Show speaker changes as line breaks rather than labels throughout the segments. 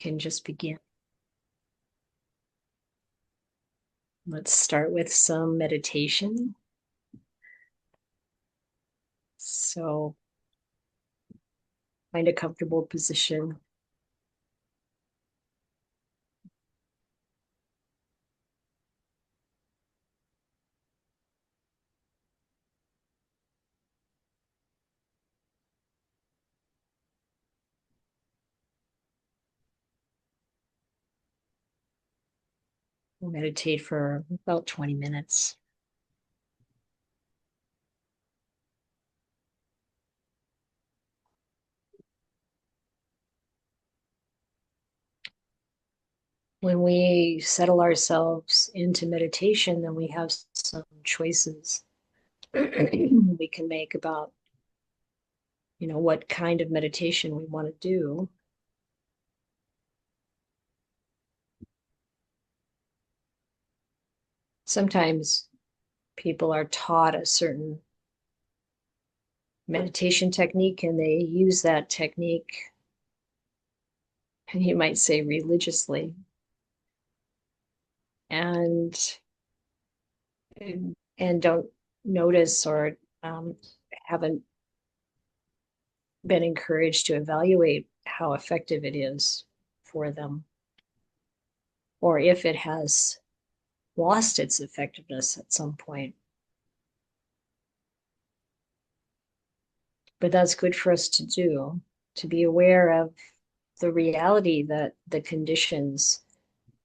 can just begin. Let's start with some meditation. So find a comfortable position. We'll meditate for about 20 minutes. When we settle ourselves into meditation, then we have some choices we can make about, what kind of meditation we want to do. Sometimes people are taught a certain meditation technique and they use that technique, and you might say religiously, and don't notice or haven't been encouraged to evaluate how effective it is for them, or if it has lost its effectiveness at some point. But that's good for us to do, to be aware of the reality that the conditions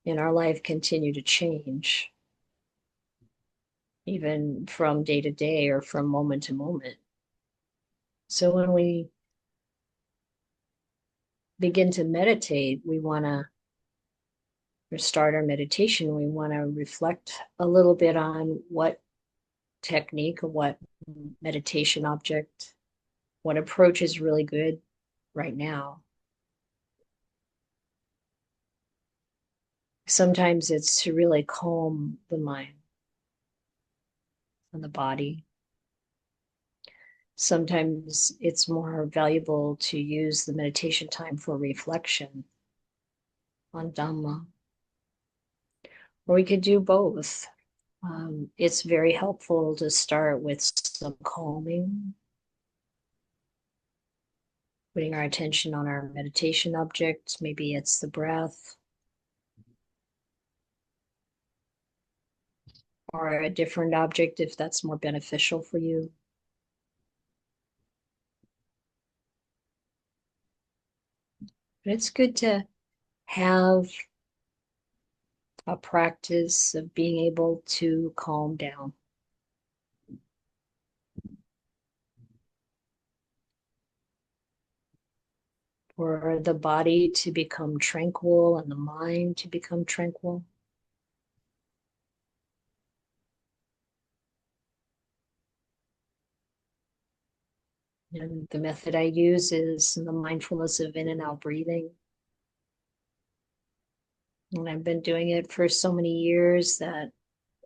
in our life continue to change, even from day to day or from moment to moment. So when we begin to meditate, we want to, or start our meditation, we want to reflect a little bit on what technique or what meditation object, what approach is really good right now. Sometimes it's to really calm the mind and the body. Sometimes it's more valuable to use the meditation time for reflection on Dhamma. Or we could do both. It's very helpful to start with some calming, putting our attention on our meditation object. Maybe it's the breath, or a different object if that's more beneficial for you. But it's good to have a practice of being able to calm down. For the body to become tranquil and the mind to become tranquil. And the method I use is the mindfulness of in and out breathing. And I've been doing it for so many years that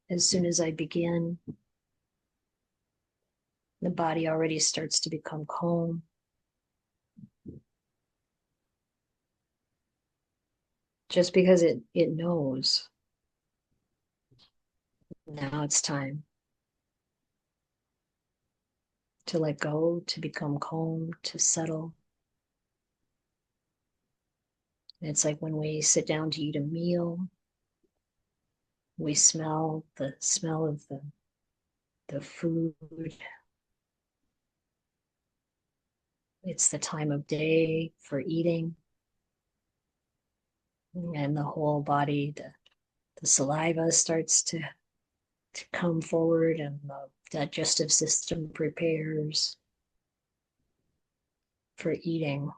as soon as I begin, the body already starts to become calm. Just because it knows. Now it's time to let go, to become calm, to settle. It's like when we sit down to eat a meal, we smell the smell of the food. It's the time of day for eating. And the whole body, the saliva starts to come forward, and the digestive system prepares for eating.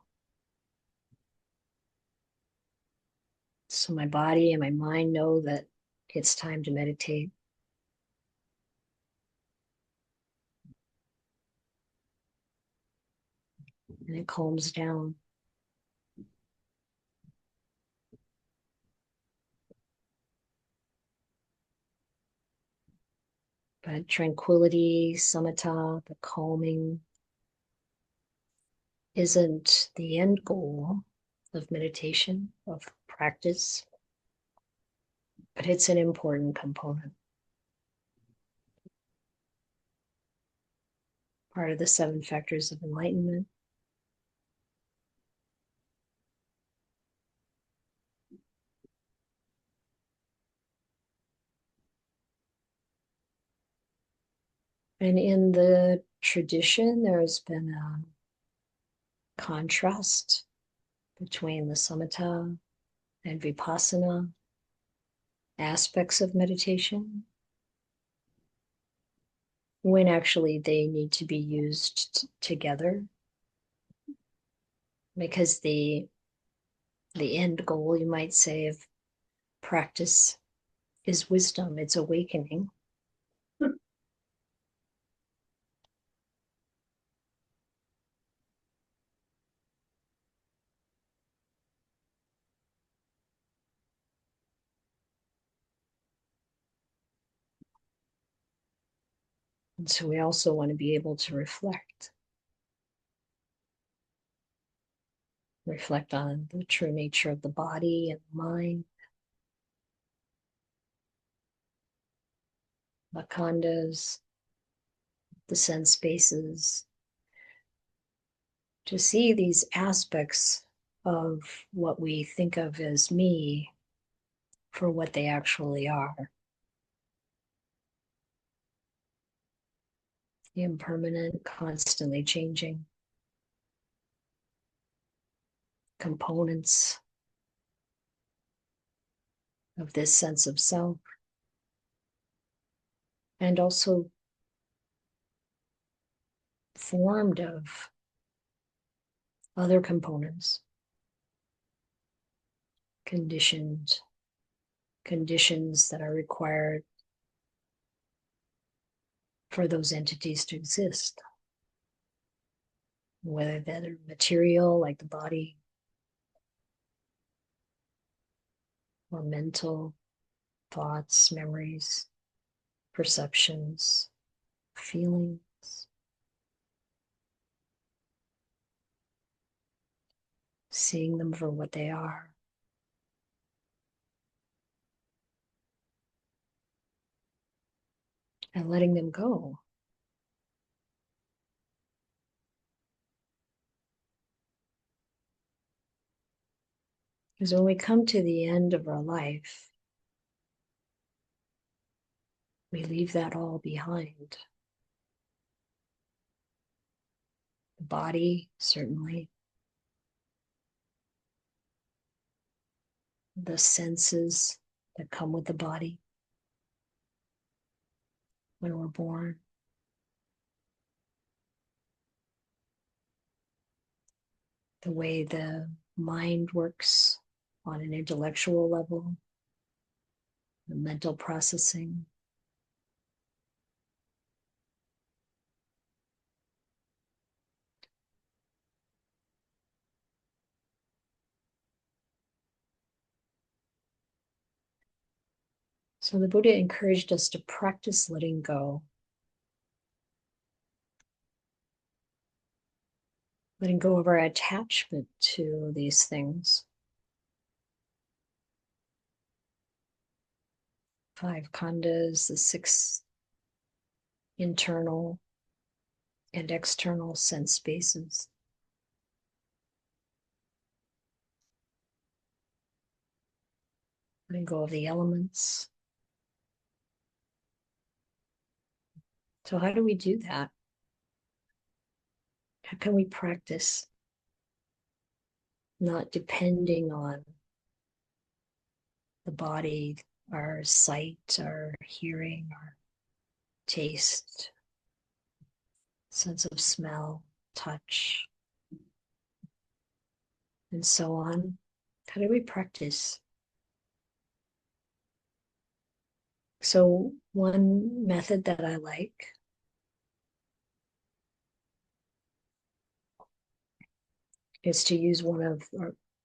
So my body and my mind know that it's time to meditate. And it calms down. But tranquility, samatha, the calming, isn't the end goal. of meditation, of practice, but it's an important component. Part of the 7 factors of enlightenment. And in the tradition, there's been a contrast between the samatha and vipassana aspects of meditation, when actually they need to be used together, because the end goal, you might say, of practice is wisdom, it's awakening. And so we also want to be able to reflect on the true nature of the body and the mind, the khandhas, the sense spaces, to see these aspects of what we think of as me for what they actually are. The impermanent, constantly changing components of this sense of self, and also formed of other components, conditions that are required for those entities to exist, whether they're material like the body, or mental, thoughts, memories, perceptions, feelings. Seeing them for what they are. And letting them go. Because when we come to the end of our life, we leave that all behind. The body, certainly. The senses that come with the body when we're born. The way the mind works on an intellectual level, the mental processing. So the Buddha encouraged us to practice letting go. Letting go of our attachment to these things. 5 khandhas, the 6 internal and external sense spaces. Letting go of the elements. So how do we do that? How can we practice not depending on the body, our sight, our hearing, our taste, sense of smell, touch, and so on? How do we practice? So one method that I like is to use one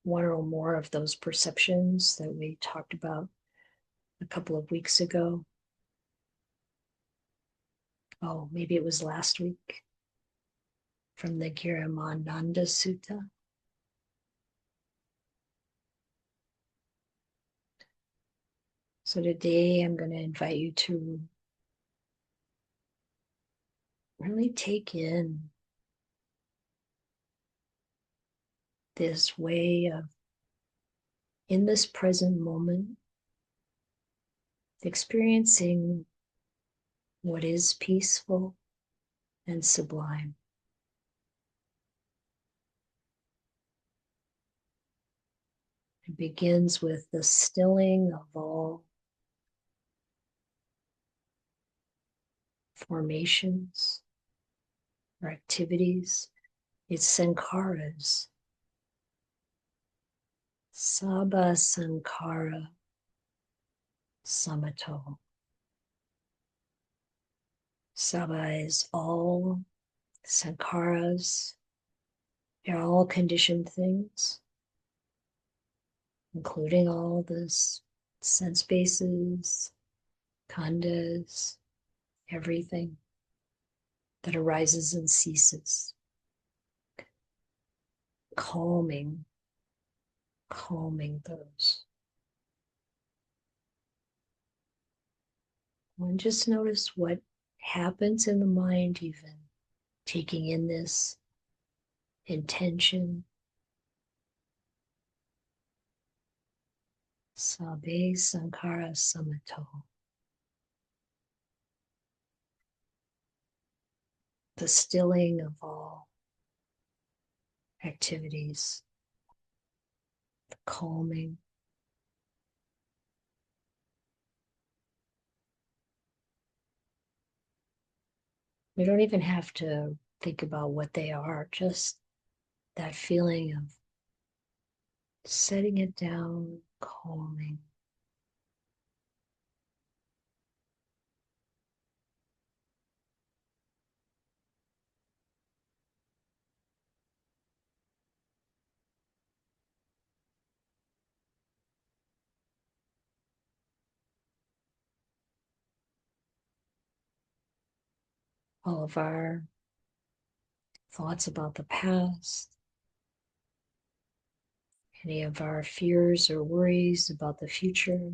or more of those perceptions that we talked about a couple of weeks ago. Oh, maybe it was last week, from the Girimānanda Sutta. So today I'm going to invite you to really take in this way of, in this present moment, experiencing what is peaceful and sublime. It begins with the stilling of all formations or activities. It's sankharas. Sabba sankhara samato. Sabba is all, sankharas, they're all conditioned things, including all this sense bases, khandhas, everything that arises and ceases. Calming those. And just notice what happens in the mind, even taking in this intention. Sabbe sankhara samato. The stilling of all activities, the calming. We don't even have to think about what they are, just that feeling of setting it down, calming. All of our thoughts about the past, any of our fears or worries about the future,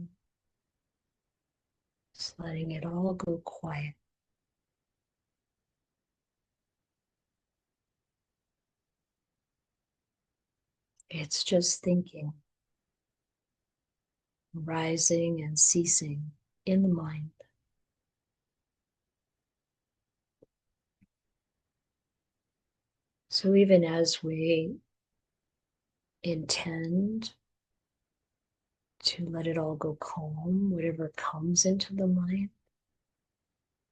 just letting it all go quiet. It's just thinking, rising and ceasing in the mind. So even as we intend to let it all go calm, whatever comes into the mind,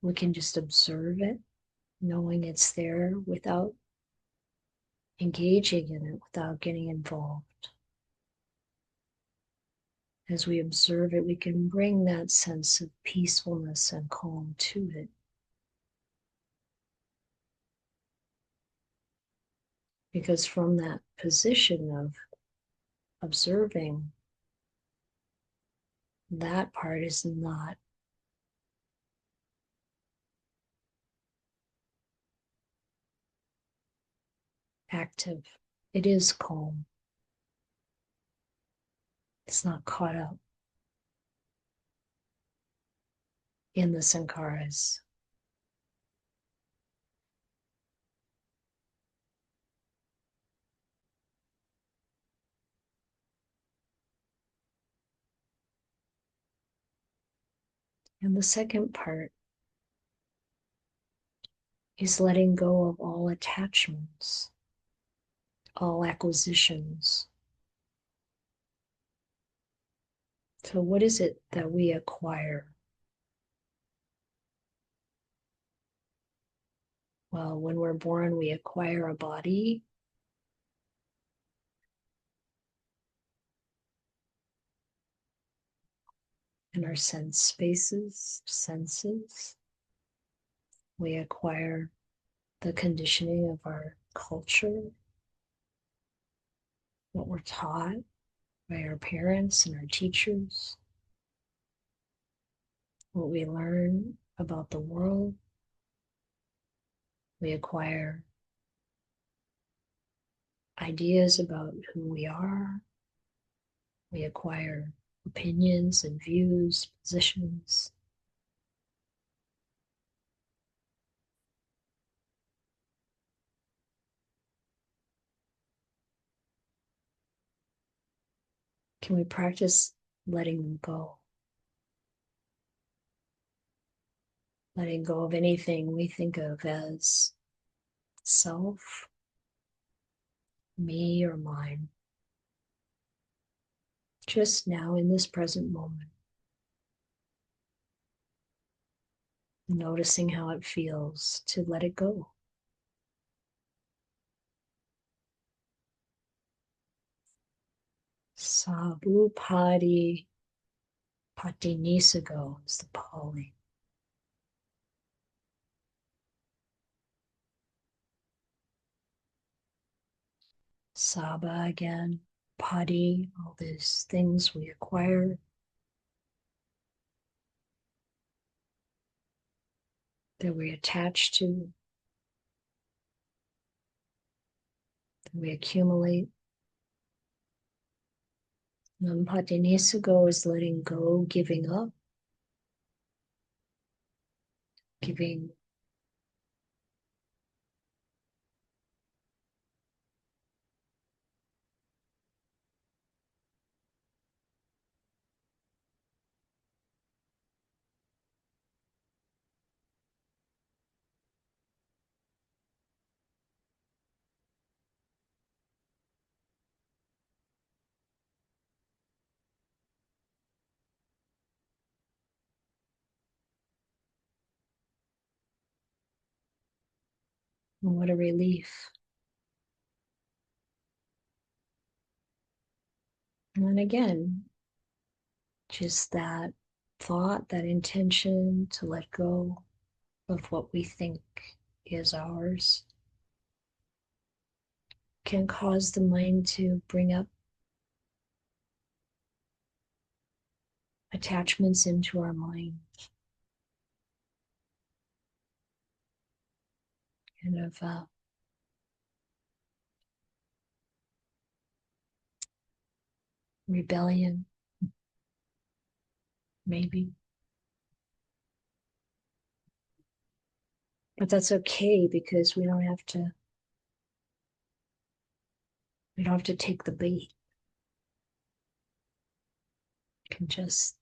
we can just observe it, knowing it's there without engaging in it, without getting involved. As we observe it, we can bring that sense of peacefulness and calm to it. Because from that position of observing, that part is not active. It is calm. It's not caught up in the sankharas. And the second part is letting go of all attachments, all acquisitions. So what is it that we acquire? Well, when we're born, we acquire a body. And our senses. We acquire the conditioning of our culture, what we're taught by our parents and our teachers, what we learn about the world. We acquire ideas about who we are. We acquire opinions and views, positions. Can we practice letting them go? Letting go of anything we think of as self, me, or mine. Just now in this present moment. Noticing how it feels to let it go. Sabupadi Patinisago is the Pali. Saba again, Padi, all these things we acquire. That we attach to, that we accumulate. Patinisago is letting go, giving up, giving what a relief. And then again, just that thought, that intention to let go of what we think is ours can cause the mind to bring up attachments into our mind. Kind of rebellion, maybe. But that's okay because we don't have to take the bait. We can just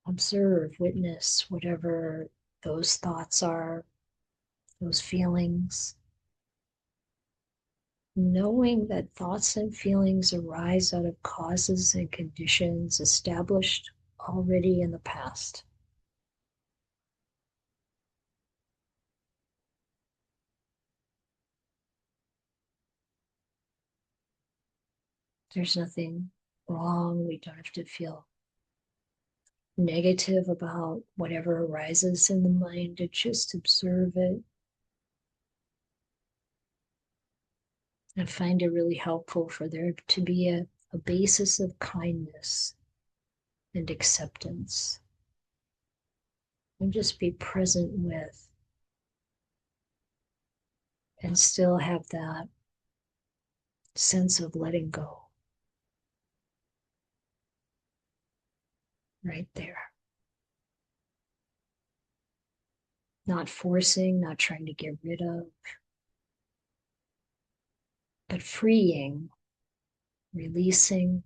observe, witness whatever those thoughts are, those feelings. Knowing that thoughts and feelings arise out of causes and conditions established already in the past. There's nothing wrong. We don't have to feel negative about whatever arises in the mind, to just observe it. I find it really helpful for there to be a basis of kindness and acceptance, and just be present with, and still have that sense of letting go right there. Not forcing, not trying to get rid of, but freeing, releasing.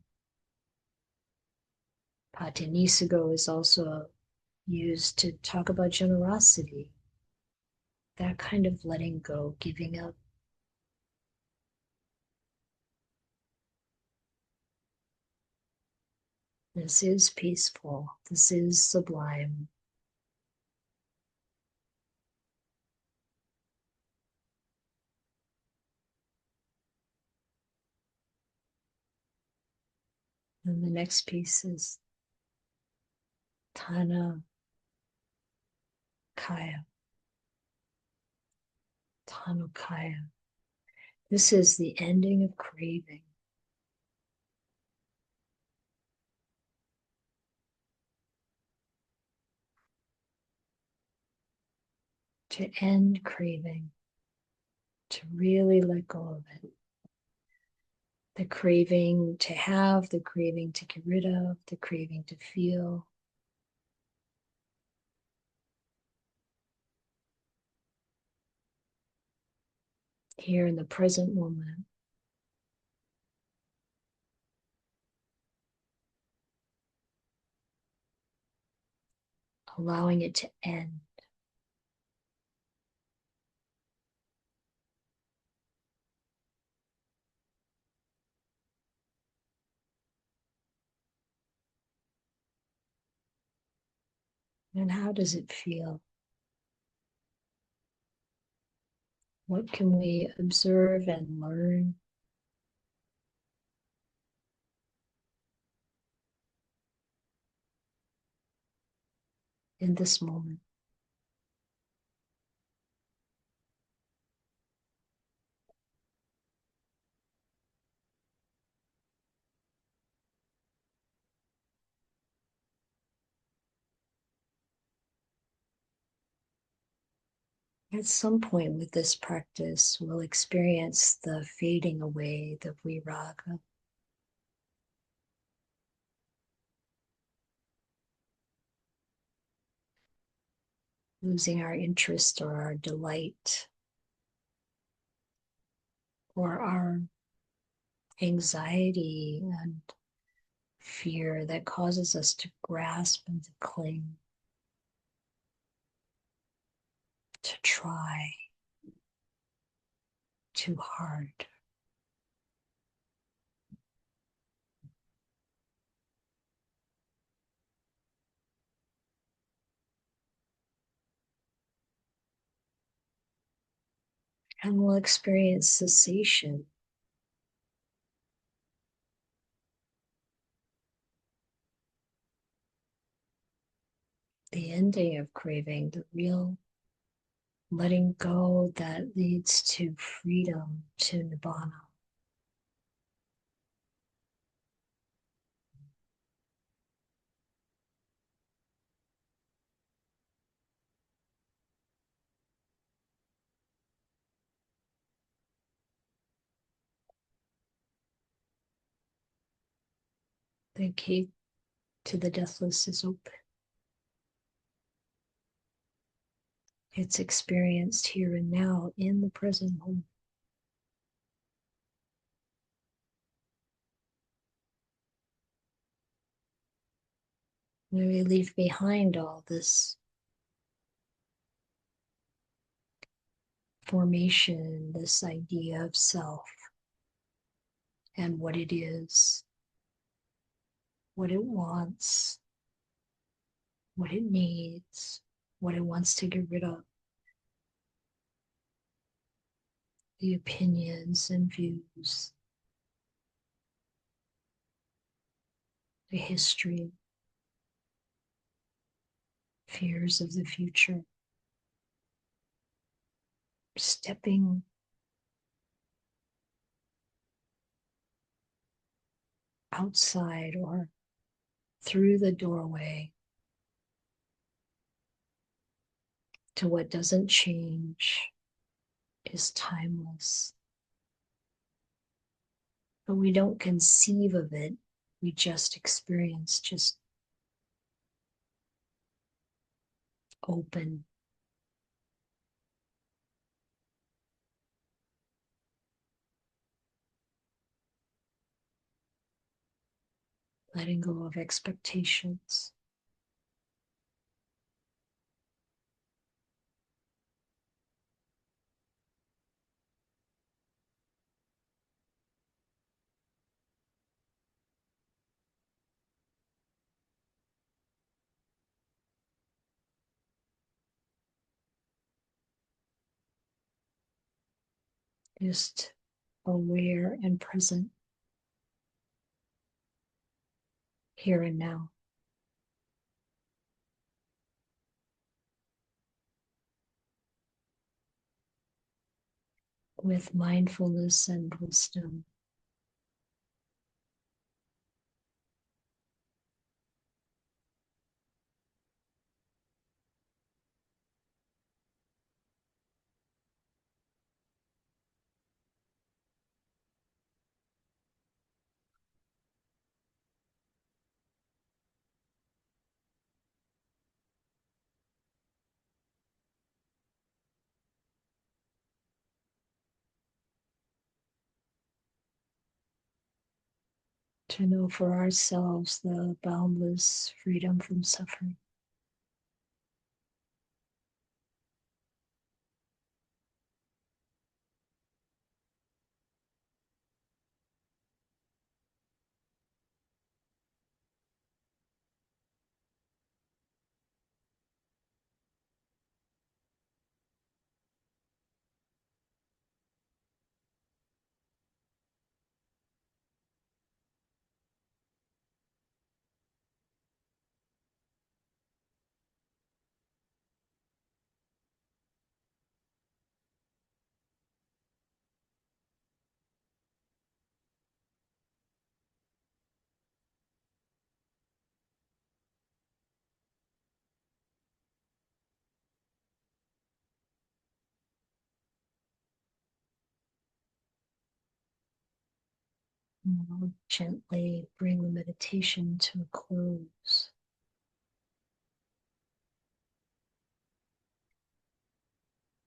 Patinisago is also used to talk about generosity, that kind of letting go, giving up. This is peaceful. This is sublime. And the next piece is Tanakaya. Tanukaya. This is the ending of craving. To end craving, to really let go of it. The craving to have, the craving to get rid of, the craving to feel. Here in the present moment. Allowing it to end. And how does it feel? What can we observe and learn in this moment? At some point with this practice, we'll experience the fading away, the viraga, losing our interest or our delight or our anxiety and fear that causes us to grasp and to cling, to try too hard. And we'll experience cessation, the ending of craving, the real letting go that leads to freedom, to nibbana. The gate to the deathless is open. It's experienced here and now in the present moment. When we leave behind all this formation, this idea of self and what it is, what it wants, what it needs, what it wants to get rid of, the opinions and views, the history, fears of the future, stepping outside or through the doorway to what doesn't change, is timeless. But we don't conceive of it, we just experience, just open. Letting go of expectations. Just aware and present here and now. With mindfulness and wisdom. to know for ourselves the boundless freedom from suffering. And I'll gently bring the meditation to a close.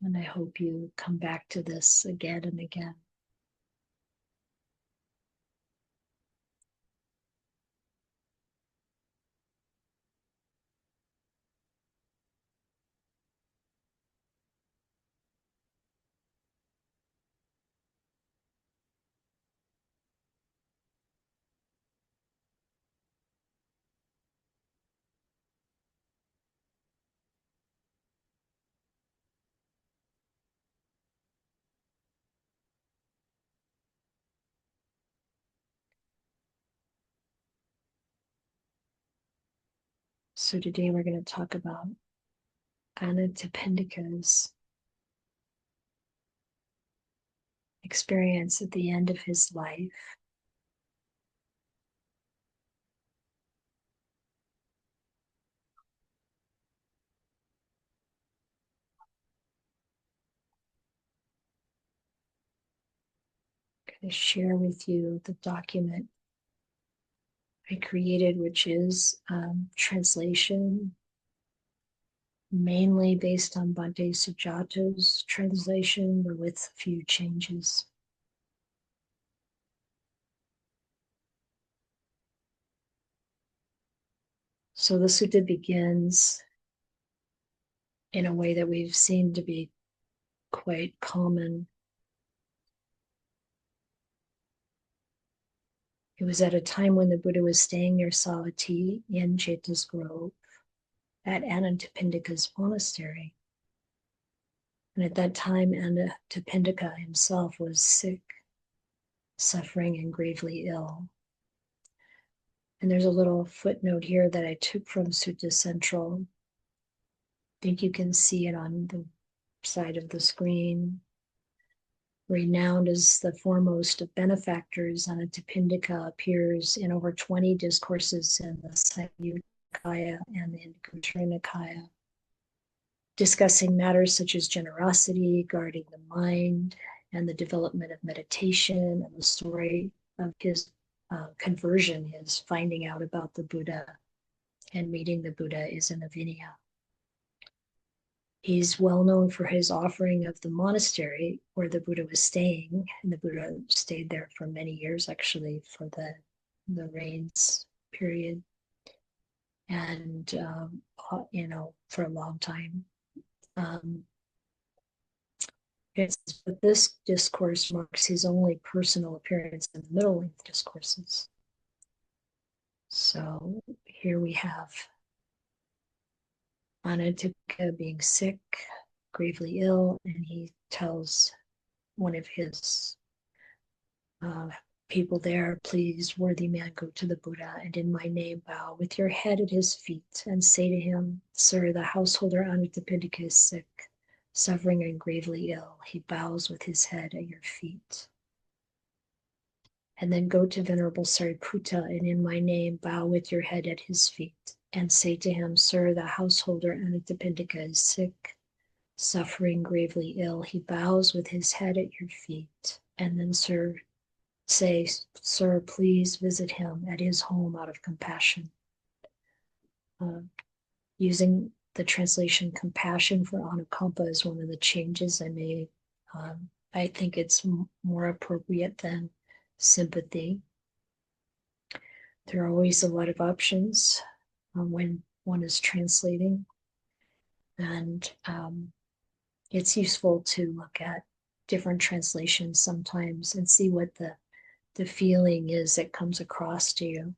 And I hope you come back to this again and again. So today we're going to talk about Anāthapiṇḍika's experience at the end of his life. I'm going to share with you the document I created, which is translation, mainly based on Bhante Sujato's translation, but with a few changes. So the sutta begins in a way that we've seen to be quite common. It was at a time when the Buddha was staying near Savatthi in Jeta's Grove at Anāthapiṇḍika's monastery. And at that time, Anāthapiṇḍika himself was sick, suffering, and gravely ill. And there's a little footnote here that I took from Sutta Central. I think you can see it on the side of the screen. Renowned as the foremost of benefactors, Anāthapiṇḍika appears in over 20 discourses in the Samyutta Nikaya and the Anguttara Nikaya, discussing matters such as generosity, guarding the mind, and the development of meditation, and the story of his conversion, his finding out about the Buddha and meeting the Buddha is in a Vinaya. He's well known for his offering of the monastery where the Buddha was staying, and the Buddha stayed there for many years, actually, for the rains period, and for a long time. But this discourse marks his only personal appearance in the middle-length discourses. So here we have Anāthapiṇḍika being sick, gravely ill, and he tells one of his people there, please, worthy man, go to the Buddha and in my name bow with your head at his feet and say to him, sir, the householder Anāthapiṇḍika is sick, suffering and gravely ill. He bows with his head at your feet. And then go to Venerable Sariputta and in my name bow with your head at his feet and say to him, sir, the householder Anāthapiṇḍika is sick, suffering gravely ill. He bows with his head at your feet. And then say, sir, please visit him at his home out of compassion. Using the translation compassion for anukampa is one of the changes I made. I think it's more appropriate than sympathy. There are always a lot of options when one is translating. And it's useful to look at different translations sometimes and see what the feeling is that comes across to you.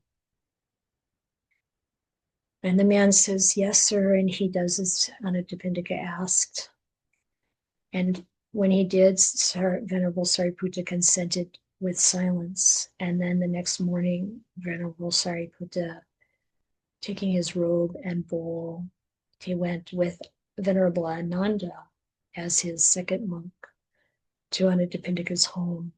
And the man says, yes, sir. And he does as Anāthapiṇḍika asked. And when he did, Venerable Sariputta consented with silence. And then the next morning, Venerable Sariputta, taking his robe and bowl, he went with Venerable Ananda as his second monk to Anāthapiṇḍika's home.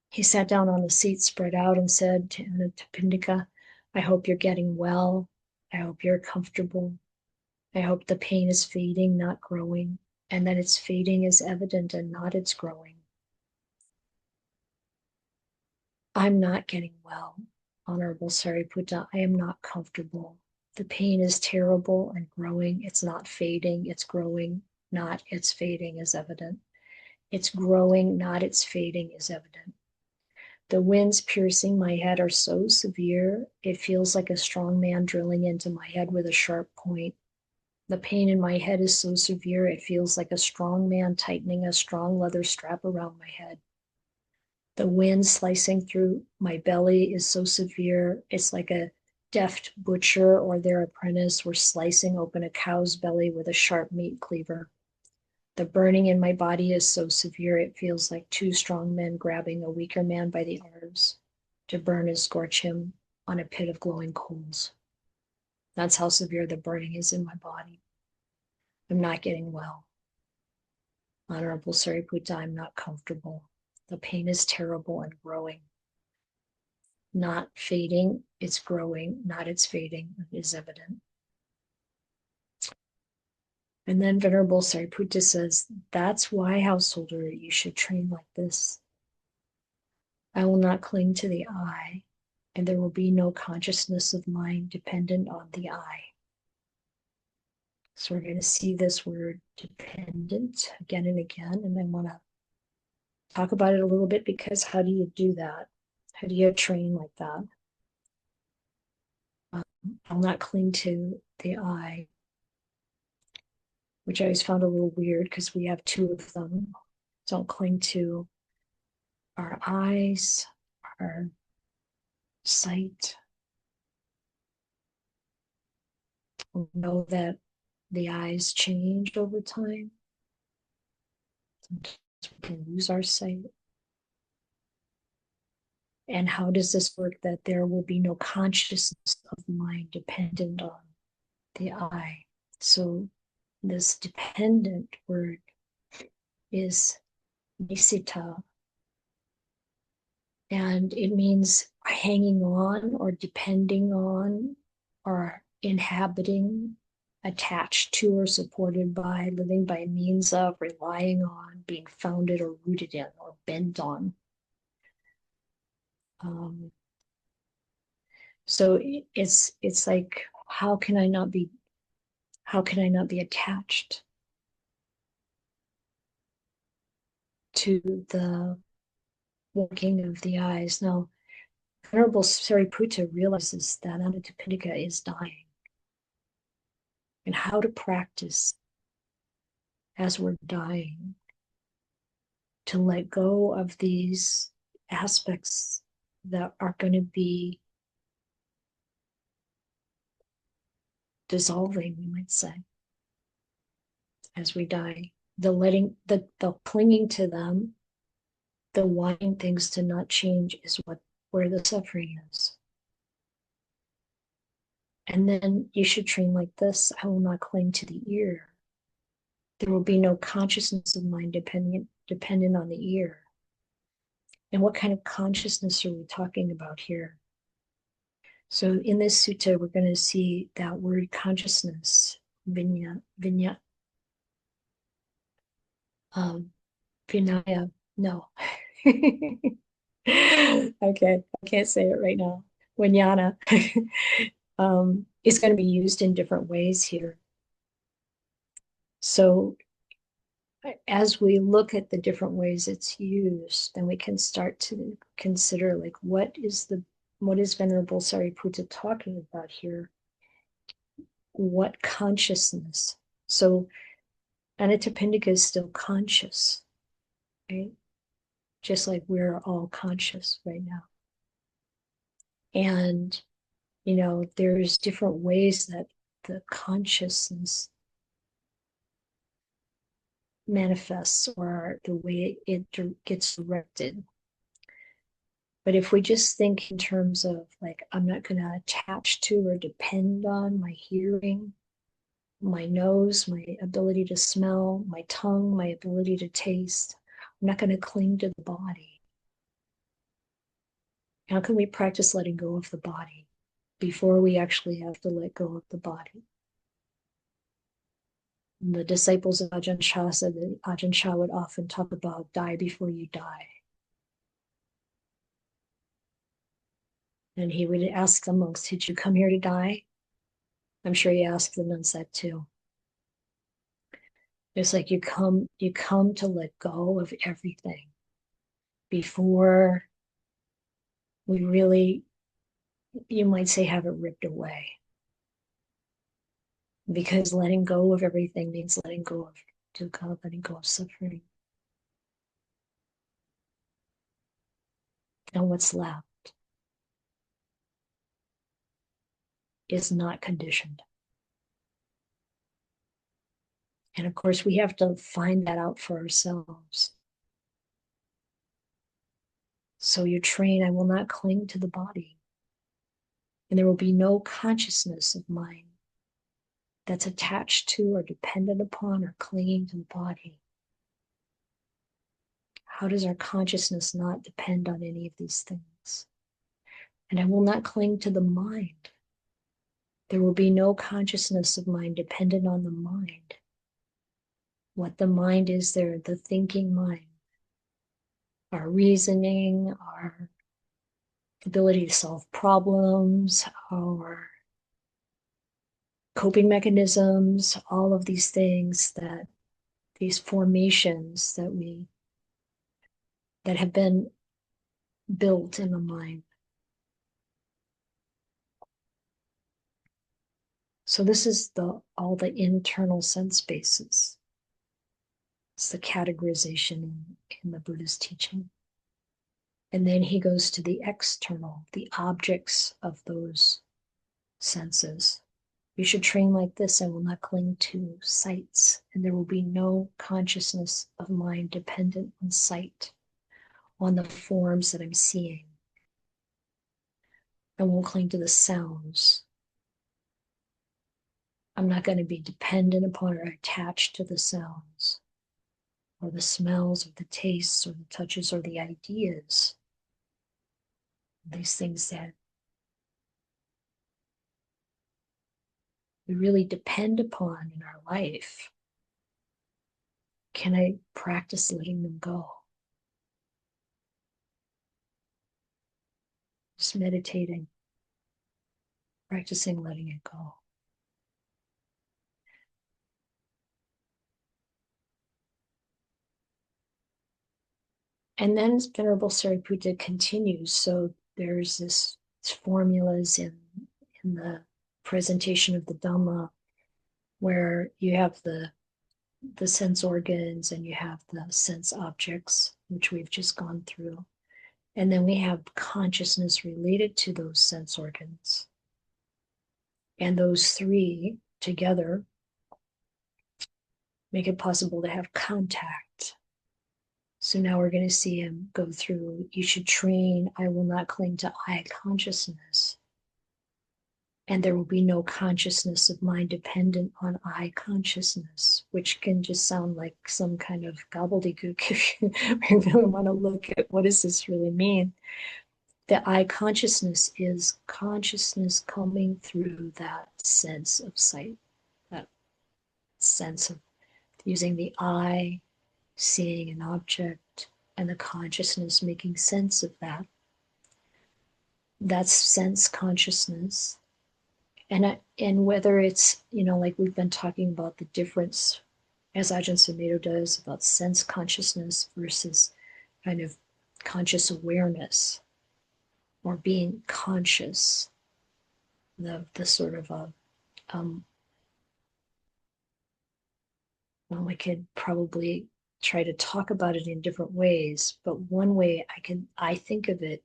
He sat down on the seat spread out and said to Anāthapiṇḍika, I hope you're getting well. I hope you're comfortable. I hope the pain is fading, not growing, and that its fading is evident and not its growing. I'm not getting well, Honorable Sariputta. I am not comfortable. The pain is terrible and growing. It's not fading, it's growing, not its fading is evident. It's growing, not its fading is evident. The winds piercing my head are so severe, it feels like a strong man drilling into my head with a sharp point. The pain in my head is so severe, it feels like a strong man tightening a strong leather strap around my head. The wind slicing through my belly is so severe, it's like a deft butcher or their apprentice were slicing open a cow's belly with a sharp meat cleaver. The burning in my body is so severe, it feels like two strong men grabbing a weaker man by the arms to burn and scorch him on a pit of glowing coals. That's how severe the burning is in my body. I'm not getting well. Honorable Sariputta, I'm not comfortable. The pain is terrible and growing. Not fading, it's growing, not its fading is evident. And then Venerable Sariputta says, that's why, householder, you should train like this. I will not cling to the I, and there will be no consciousness of mind dependent on the I. So we're going to see this word dependent again and again, and I want to talk about it a little bit, because how do you do that? How do you train like that? I'll not cling to the I, which I always found a little weird because we have two of them. Don't cling to our eyes, our sight. We know that the eyes change over time. Sometimes we can lose our sight. And how does this work? That there will be no consciousness of mind dependent on the I. So this dependent word is nisita, and it means hanging on or depending on or inhabiting, attached to or supported by, living by means of, relying on, being founded or rooted in or bent on. So it's like, how can I not be attached to the working of the eyes? Now, Venerable Sariputta realizes that Anāthapiṇḍika is dying, and how to practice as we're dying to let go of these aspects that are going to be dissolving, we might say, as we die. The clinging to them, the wanting things to not change is where the suffering is. And then you should train like this. I will not cling to the ear. There will be no consciousness of mind dependent on the ear. And what kind of consciousness are we talking about here? So in this sutta, we're going to see that word consciousness, vinaya, no. Okay, I can't say it right now. Vijnana is going to be used in different ways here. So as we look at the different ways it's used, then we can start to consider, like, what is the what is Venerable Sariputta talking about here? What consciousness? So Anāthapiṇḍika is still conscious, right? Just like we're all conscious right now. And, there's different ways that the consciousness manifests or the way it gets directed. But if we just think in terms of like, I'm not going to attach to or depend on my hearing, my nose, my ability to smell, my tongue, my ability to taste, I'm not going to cling to the body. How can we practice letting go of the body before we actually have to let go of the body? And the disciples of Ajahn Chah said that Ajahn Chah would often talk about die before you die. And he would ask the monks, did you come here to die? I'm sure he asked the nuns that too. It's like you come to let go of everything before we really, you might say, have it ripped away. Because letting go of everything means letting go of dukkha, letting go of suffering. And what's left is not conditioned. And of course, we have to find that out for ourselves. So you train, I will not cling to the body. And there will be no consciousness of mine that's attached to or dependent upon or clinging to the body. How does our consciousness not depend on any of these things? And I will not cling to the mind. There will be no consciousness of mind dependent on the mind. What the mind is there, the thinking mind, our reasoning, our ability to solve problems, our coping mechanisms, all of these things that these formations that have been built in the mind. So this is all the internal sense bases. It's the categorization in the Buddha's teaching. And then he goes to the external, the objects of those senses. You should train like this. I will not cling to sights, and there will be no consciousness of mind dependent on sight, on the forms that I'm seeing. I won't cling to the sounds. I'm not going to be dependent upon or attached to the sounds, or the smells, or the tastes, or the touches, or the ideas. These things that we really depend upon in our life. Can I practice letting them go? Just meditating, practicing letting it go. And then Venerable Sariputta continues. So there's this formulas in the presentation of the Dhamma where you have the sense organs and you have the sense objects, which we've just gone through. And then we have consciousness related to those sense organs. And those three together make it possible to have contact. So now we're going to see him go through, you should train, I will not cling to I consciousness. And there will be no consciousness of mind dependent on I consciousness, which can just sound like some kind of gobbledygook if you really want to look at what does this really mean. The I consciousness is consciousness coming through that sense of sight, that sense of using the I, seeing an object, and the consciousness making sense of that. That's sense consciousness. And whether it's, like we've been talking about the difference, as Ajahn Sumedho does, about sense consciousness versus kind of conscious awareness. or being conscious, the sort of a, well, we could probably try to talk about it in different ways, but one way I think of it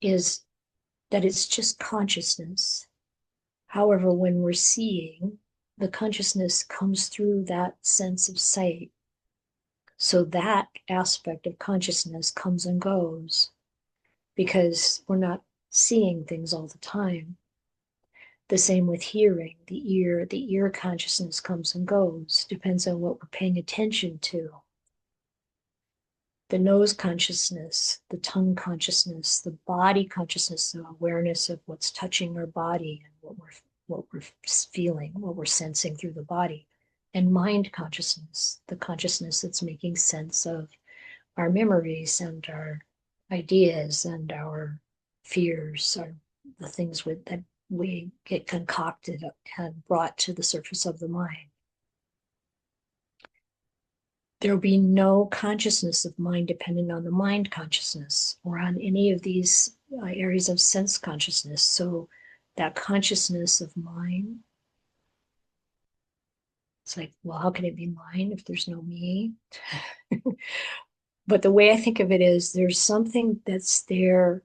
is that it's just consciousness. However, when we're seeing, the consciousness comes through that sense of sight. So that aspect of consciousness comes and goes because we're not seeing things all the time. The same with hearing, the ear consciousness comes and goes, depends on what we're paying attention to. The nose consciousness, the tongue consciousness, the body consciousness, the awareness of what's touching our body and what we're feeling, what we're sensing through the body. And mind consciousness, the consciousness that's making sense of our memories and our ideas and our fears, or the things that we get concocted and brought to the surface of the mind. There will be no consciousness of mind dependent on the mind consciousness or on any of these areas of sense consciousness. So that consciousness of mind, it's like, well, how can it be mine if there's no me? But the way I think of it is there's something that's there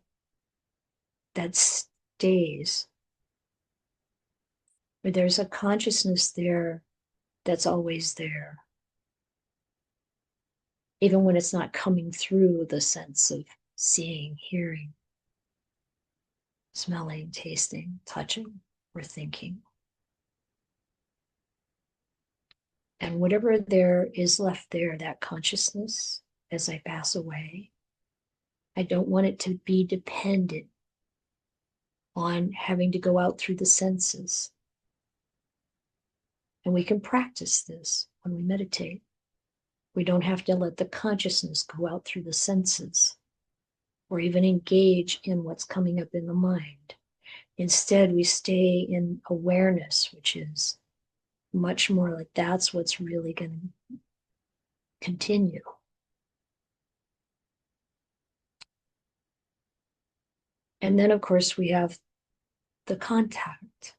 that stays. But there's a consciousness there that's always there. Even when it's not coming through the sense of seeing, hearing, smelling, tasting, touching, or thinking. And whatever there is left there, that consciousness, as I pass away, I don't want it to be dependent on having to go out through the senses. And we can practice this when we meditate. We don't have to let the consciousness go out through the senses or even engage in what's coming up in the mind. Instead, we stay in awareness, which is much more like that's what's really going to continue. And then, of course, we have the contact.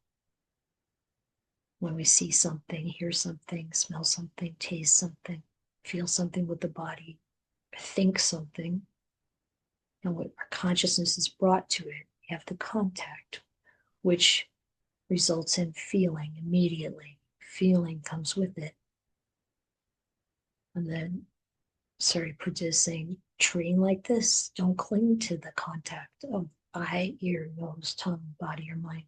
When we see something, hear something, smell something, taste something, feel something with the body, think something, and what our consciousness is brought to it, we have the contact, which results in feeling immediately. Feeling comes with it. And then Sariputta is saying, train like this, don't cling to the contact of eye, ear, nose, tongue, body, or mind.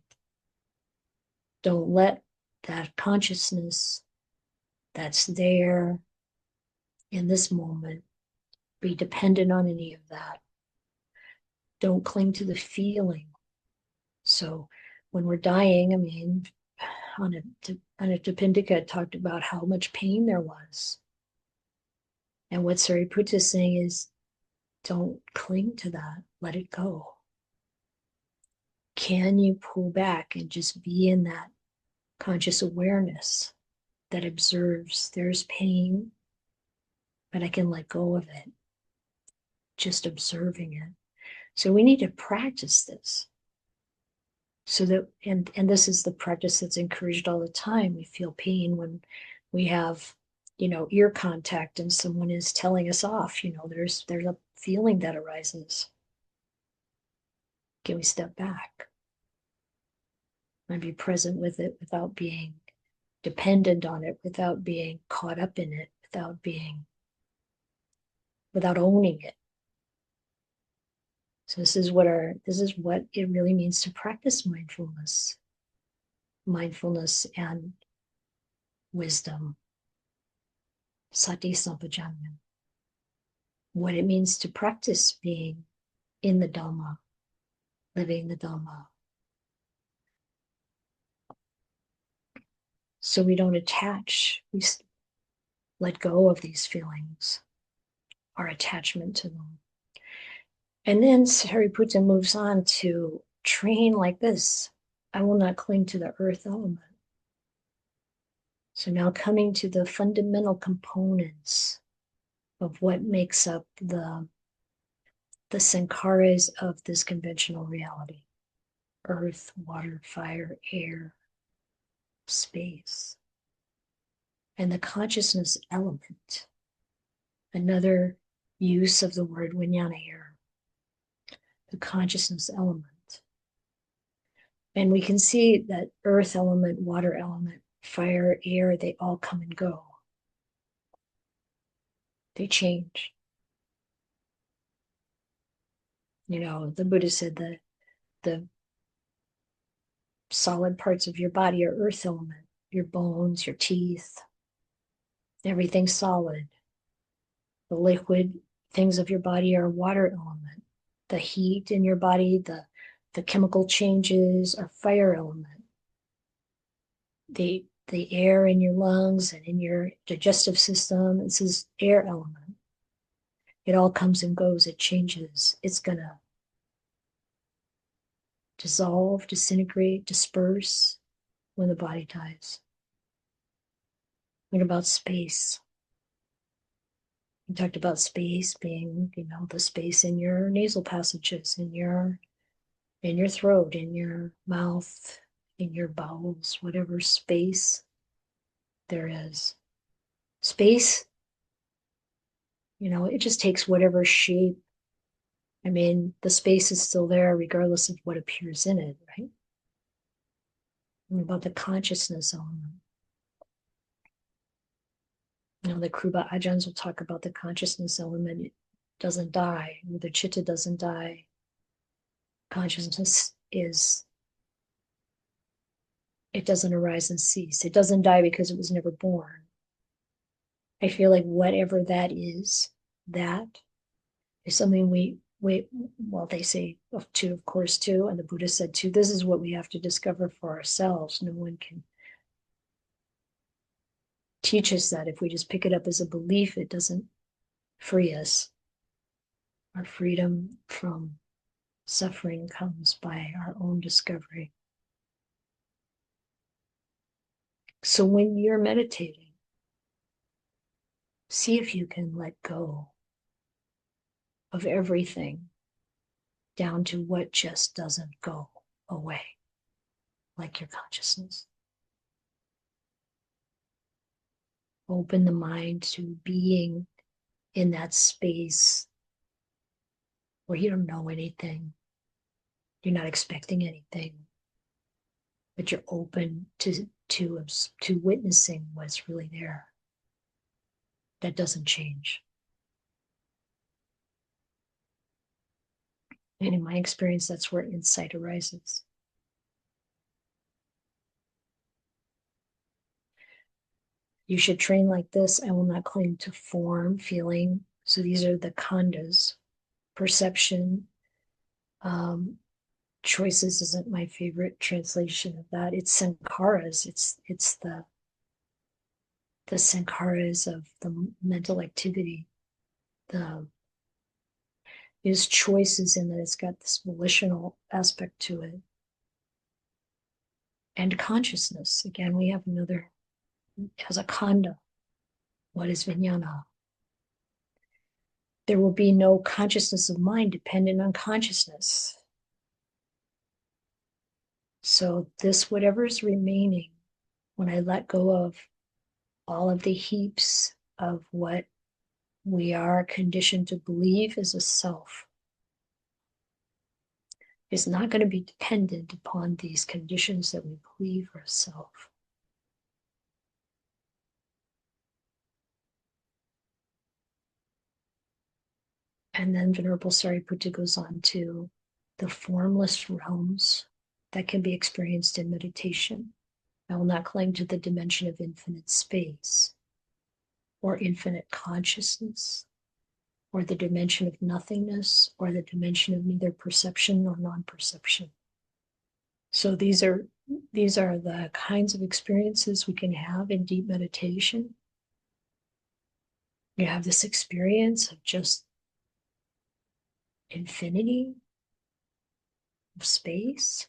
Don't let that consciousness that's there in this moment be dependent on any of that. Don't cling to the feeling. So when we're dying, I mean, Anāthapiṇḍika talked about how much pain there was. And what Sariputta is saying is, don't cling to that. Let it go. Can you pull back and just be in that conscious awareness that observes there's pain, but I can let go of it, just observing it. So we need to practice this. So that, and this is the practice that's encouraged all the time. We feel pain when we have, ear contact and someone is telling us off, there's a feeling that arises. Can we step back and be present with it without being dependent on it, without being caught up in it, without owning it? So this is what it really means to practice mindfulness and wisdom, sati sampajanya. What it means to practice being in the Dhamma, living the Dhamma. So we don't attach, we let go of these feelings, our attachment to them. And then Sariputta moves on to train like this. I will not cling to the earth element. So now coming to the fundamental components of what makes up the the sankharas of this conventional reality: earth, water, fire, air, space, and the consciousness element. Another use of the word vijnana here, the consciousness element. And we can see that earth element, water element, fire, air, they all come and go. They change. You know, the Buddha said that the solid parts of your body are earth element, your bones, your teeth, everything's solid. The liquid things of your body are water element. The heat in your body, the chemical changes are fire element. The air in your lungs and in your digestive system, this is air element. It all comes and goes, it changes. It's gonna dissolve, disintegrate, disperse when the body dies. What about space? We talked about space being, you know, the space in your nasal passages, in your throat, in your mouth, in your bowels, whatever space there is. Space, you know, it just takes whatever shape. I mean, the space is still there regardless of what appears in it, right? And about the consciousness element. You know, the Kruba Ajahns will talk about the consciousness element. It doesn't die, the chitta doesn't die. Consciousness is, it doesn't arise and cease. It doesn't die because it was never born. I feel like whatever that is something we well, they say too, of course, too, and the Buddha said too, this is what we have to discover for ourselves. No one can teach us that. If we just pick it up as a belief, it doesn't free us. Our freedom from suffering comes by our own discovery. So when you're meditating, see if you can let go of everything down to what just doesn't go away, like your consciousness. Open the mind to being in that space where you don't know anything, you're not expecting anything, but you're open to witnessing what's really there. That doesn't change. And in my experience, that's where insight arises. You should train like this. I will not cling to form, feeling. So these are the khandhas. Perception. Choices isn't my favorite translation of that. It's sankharas. It's the sankharas of the mental activity. There's choices in that it's got this volitional aspect to it. And consciousness. Again, we have another, as a khandha. What is vijnana? There will be no consciousness of mind dependent on consciousness. So this, whatever is remaining, when I let go of all of the heaps of what we are conditioned to believe is a self, is not going to be dependent upon these conditions that we believe are self. And then Venerable Sariputta goes on to the formless realms that can be experienced in meditation. I will not cling to the dimension of infinite space or infinite consciousness or the dimension of nothingness or the dimension of neither perception nor non-perception. So these are the kinds of experiences we can have in deep meditation. You have this experience of just infinity of space,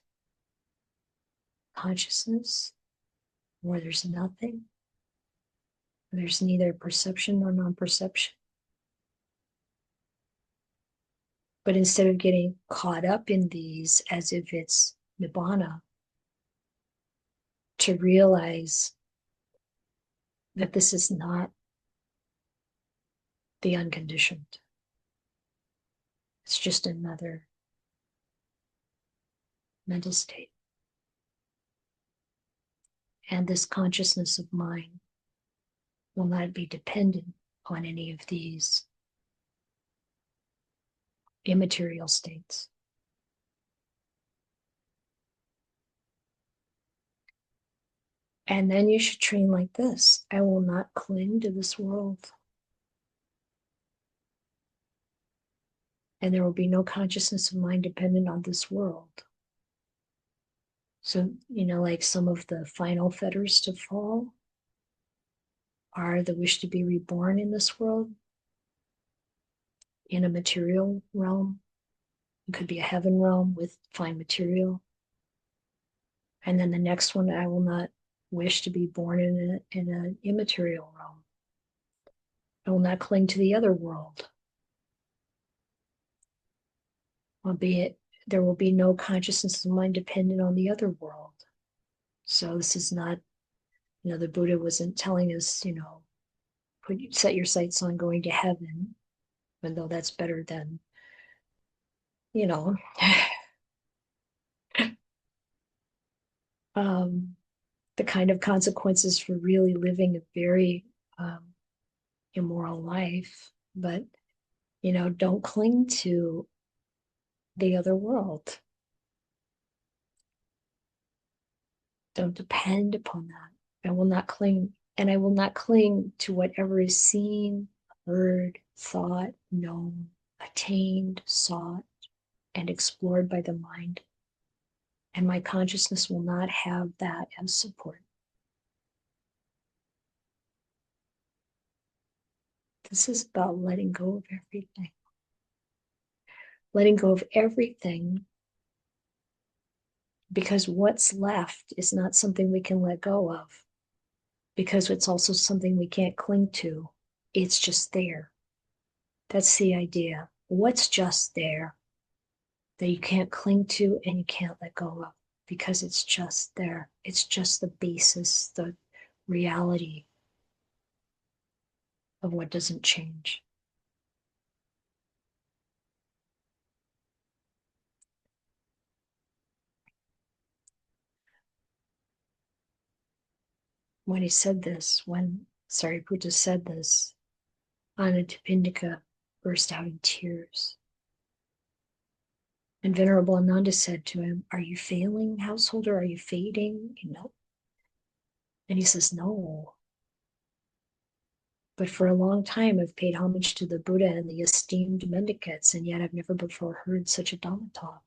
consciousness, where there's nothing, where there's neither perception nor non-perception. But instead of getting caught up in these as if it's nibbana, to realize that this is not the unconditioned. It's just another mental state. And this consciousness of mind will not be dependent on any of these immaterial states. And then you should train like this. I will not cling to this world. And there will be no consciousness of mind dependent on this world. So, like some of the final fetters to fall are the wish to be reborn in this world, in a material realm. It could be a heaven realm with fine material. And then the next one, I will not wish to be born in an immaterial realm. I will not cling to the other world. Albeit there will be no consciousness of mind dependent on the other world. So this is not, the Buddha wasn't telling us, set your sights on going to heaven, even though that's better than, the kind of consequences for really living a very immoral life. But, don't cling to the other world. Don't depend upon that. I will not cling, and I will not cling to whatever is seen, heard, thought, known, attained, sought, and explored by the mind. And my consciousness will not have that as support. This is about letting go of everything. Letting go of everything, because what's left is not something we can let go of, because it's also something we can't cling to. It's just there. That's the idea. What's just there that you can't cling to and you can't let go of, because it's just there. It's just the basis, the reality of what doesn't change. When he said this, Sariputta said this, Anāthapiṇḍika burst out in tears. And Venerable Ananda said to him, "Are you failing, householder? Are you fading?" And he says, "No. But for a long time, I've paid homage to the Buddha and the esteemed mendicants, and yet I've never before heard such a Dhamma talk."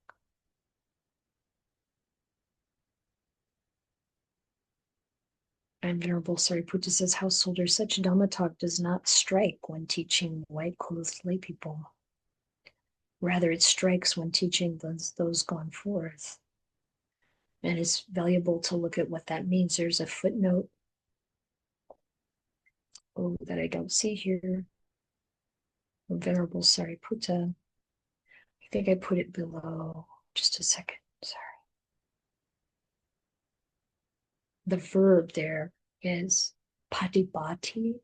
And Venerable Sariputta says, "Householder, such Dhamma talk does not strike when teaching white-clothed lay people. Rather, it strikes when teaching those gone forth." And it's valuable to look at what that means. There's a footnote that I don't see here. Venerable Sariputta. I think I put it below. Just a second. Sorry. The verb there is patibhati,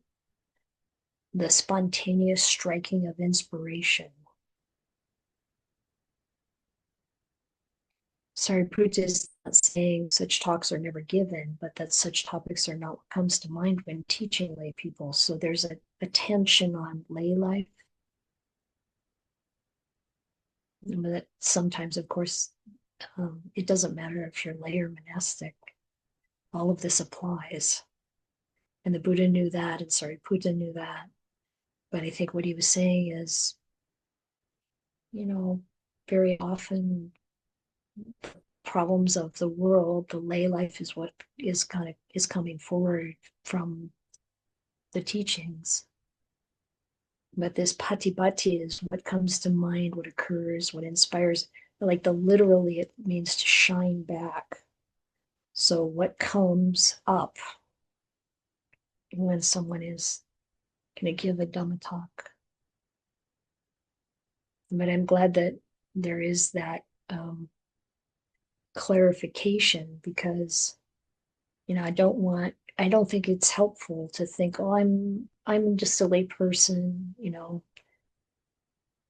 the spontaneous striking of inspiration. Sariputta is not saying such talks are never given, but that such topics are not what comes to mind when teaching lay people. So there's a tension on lay life. That sometimes, of course, it doesn't matter if you're lay or monastic. All of this applies. And the Buddha knew that, and Sariputta knew that. But I think what he was saying is, very often problems of the world, the lay life is what is coming forward from the teachings. But this patibhati is what comes to mind, what occurs, what inspires. Like literally, it means to shine back. So what comes up when someone is going to give a Dhamma talk? But I'm glad that there is that clarification, because I don't think it's helpful to think, oh, I'm just a lay person,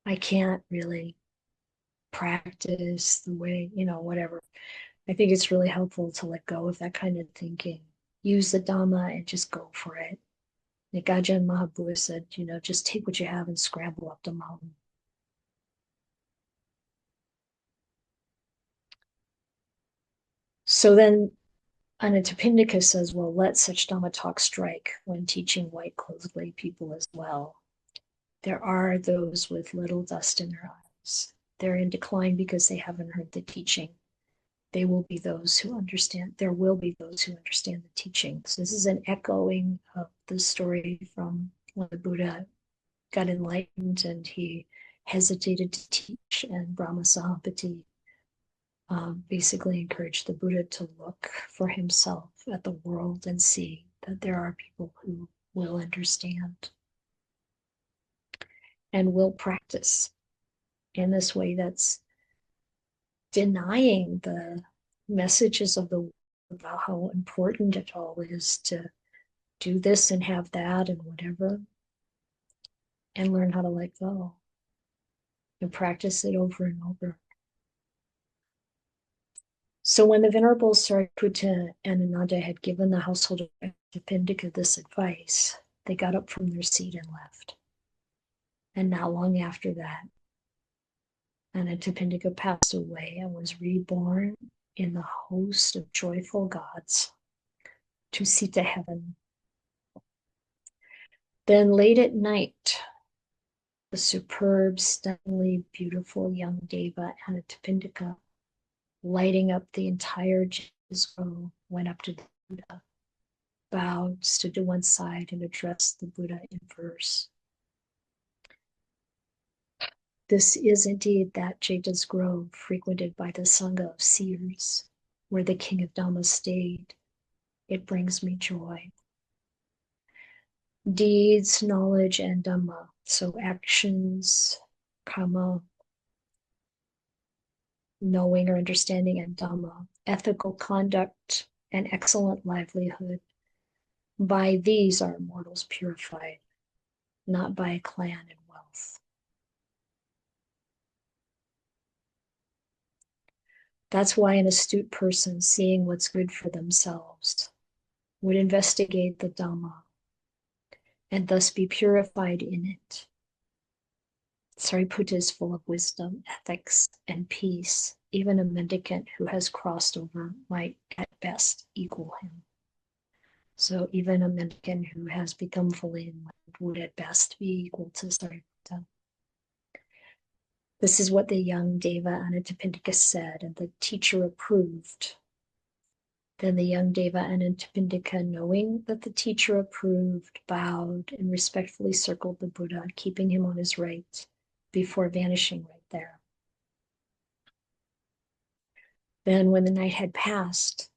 I can't really practice the way, whatever. I think it's really helpful to let go of that kind of thinking. Use the Dhamma and just go for it. Like Ajahn Mahabua said, just take what you have and scramble up the mountain. So then Anāthapiṇḍika says, well, let such Dhamma talk strike when teaching white-clothed lay people as well. There are those with little dust in their eyes. They're in decline because they haven't heard the teaching. There will be those who understand the teaching. So this is an echoing of the story from when the Buddha got enlightened and he hesitated to teach, and Brahma Sahampati basically encouraged the Buddha to look for himself at the world and see that there are people who will understand and will practice in this way that's denying the messages of the world about how important it all is to do this and have that and whatever, and learn how to let go and practice it over and over. So when the Venerable Sariputta and Ananda had given the household of Anāthapiṇḍika this advice, they got up from their seat and left. And not long after that, Anāthapiṇḍika passed away and was reborn in the host of joyful gods to Sita heaven. Then late at night, the superb, stunningly beautiful young Deva Anāthapiṇḍika, lighting up the entire Jata's row, went up to the Buddha, bowed, stood to one side, and addressed the Buddha in verse. This is indeed that Jata's grove frequented by the Sangha of seers, where the King of Dhamma stayed. It brings me joy. Deeds, knowledge, and Dhamma, so actions, karma, knowing or understanding, and Dhamma, ethical conduct, and excellent livelihood. By these are mortals purified, not by clan and wealth. That's why an astute person, seeing what's good for themselves, would investigate the Dhamma and thus be purified in it. Sariputta is full of wisdom, ethics, and peace. Even a mendicant who has crossed over might at best equal him. So even a mendicant who has become fully enlightened would at best be equal to Sariputta. This is what the young Deva Anāthapiṇḍika said, and the teacher approved. Then the young Deva Anāthapiṇḍika, knowing that the teacher approved, bowed and respectfully circled the Buddha, keeping him on his right before vanishing right there. Then when the night had passed,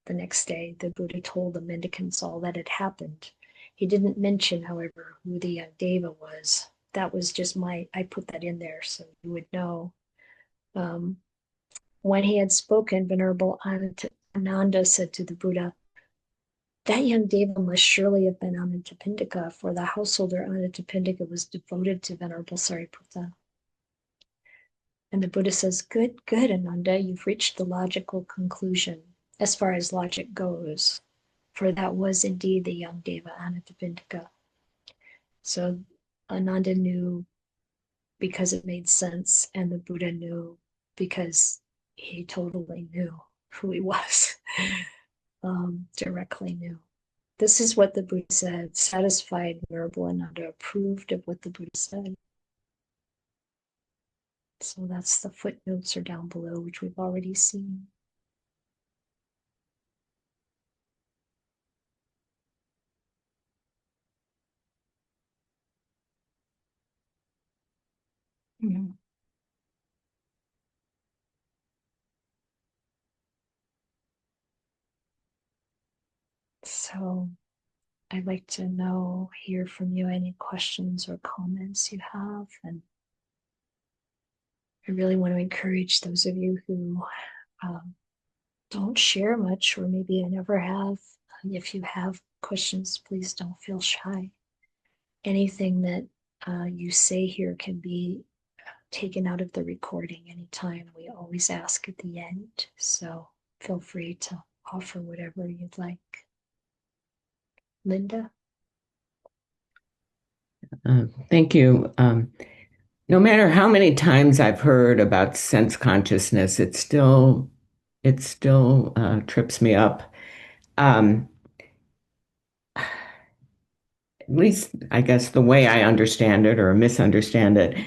the next day, the Buddha told the mendicants all that had happened. He didn't mention, however, who the young Deva was. That was just I put that in there so you would know. When he had spoken, Venerable Ananda said to the Buddha, that young Deva must surely have been Anāthapiṇḍika, for the householder Anāthapiṇḍika was devoted to Venerable Sariputta. And the Buddha says, good, Ananda, you've reached the logical conclusion, as far as logic goes, for that was indeed the young Deva Anāthapiṇḍika. So Ananda knew because it made sense, and the Buddha knew because he totally knew who he was, directly knew. This is what the Buddha said. Satisfied, Venerable Ananda approved of what the Buddha said. So that's the footnotes are down below, which we've already seen. Mm-hmm. So I'd like to hear from you any questions or comments you have. And I really want to encourage those of you who don't share much, or maybe I never have. If you have questions, please don't feel shy. Anything that you say here can be taken out of the recording anytime. We always ask at the end, so feel free to offer whatever you'd like. Linda?
Thank you. No matter how many times I've heard about sense consciousness, it still trips me up. At least, I guess, the way I understand it or misunderstand it.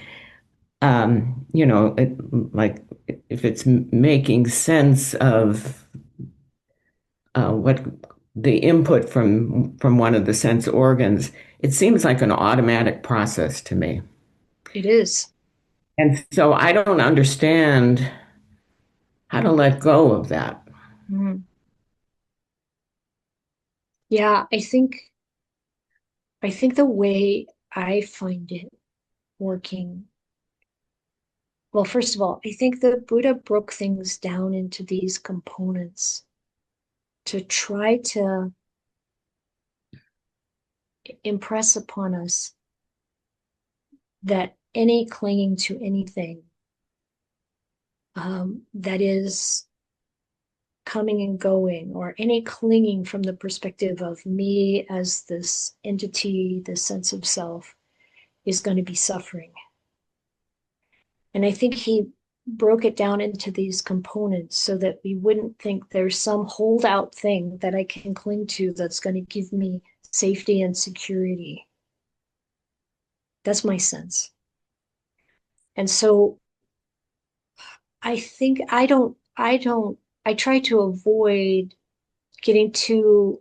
Like if it's making sense of what the input from one of the sense organs, it seems like an automatic process to me.
It is.
And so I don't understand how to let go of that.
Mm. Yeah, I think the way I find it working, well, first of all, I think the Buddha broke things down into these components to try to impress upon us that any clinging to anything that is coming and going, or any clinging from the perspective of me as this entity, this sense of self, is going to be suffering. And I think he broke it down into these components so that we wouldn't think there's some holdout thing that I can cling to that's going to give me safety and security. That's my sense. And so I think I try to avoid getting too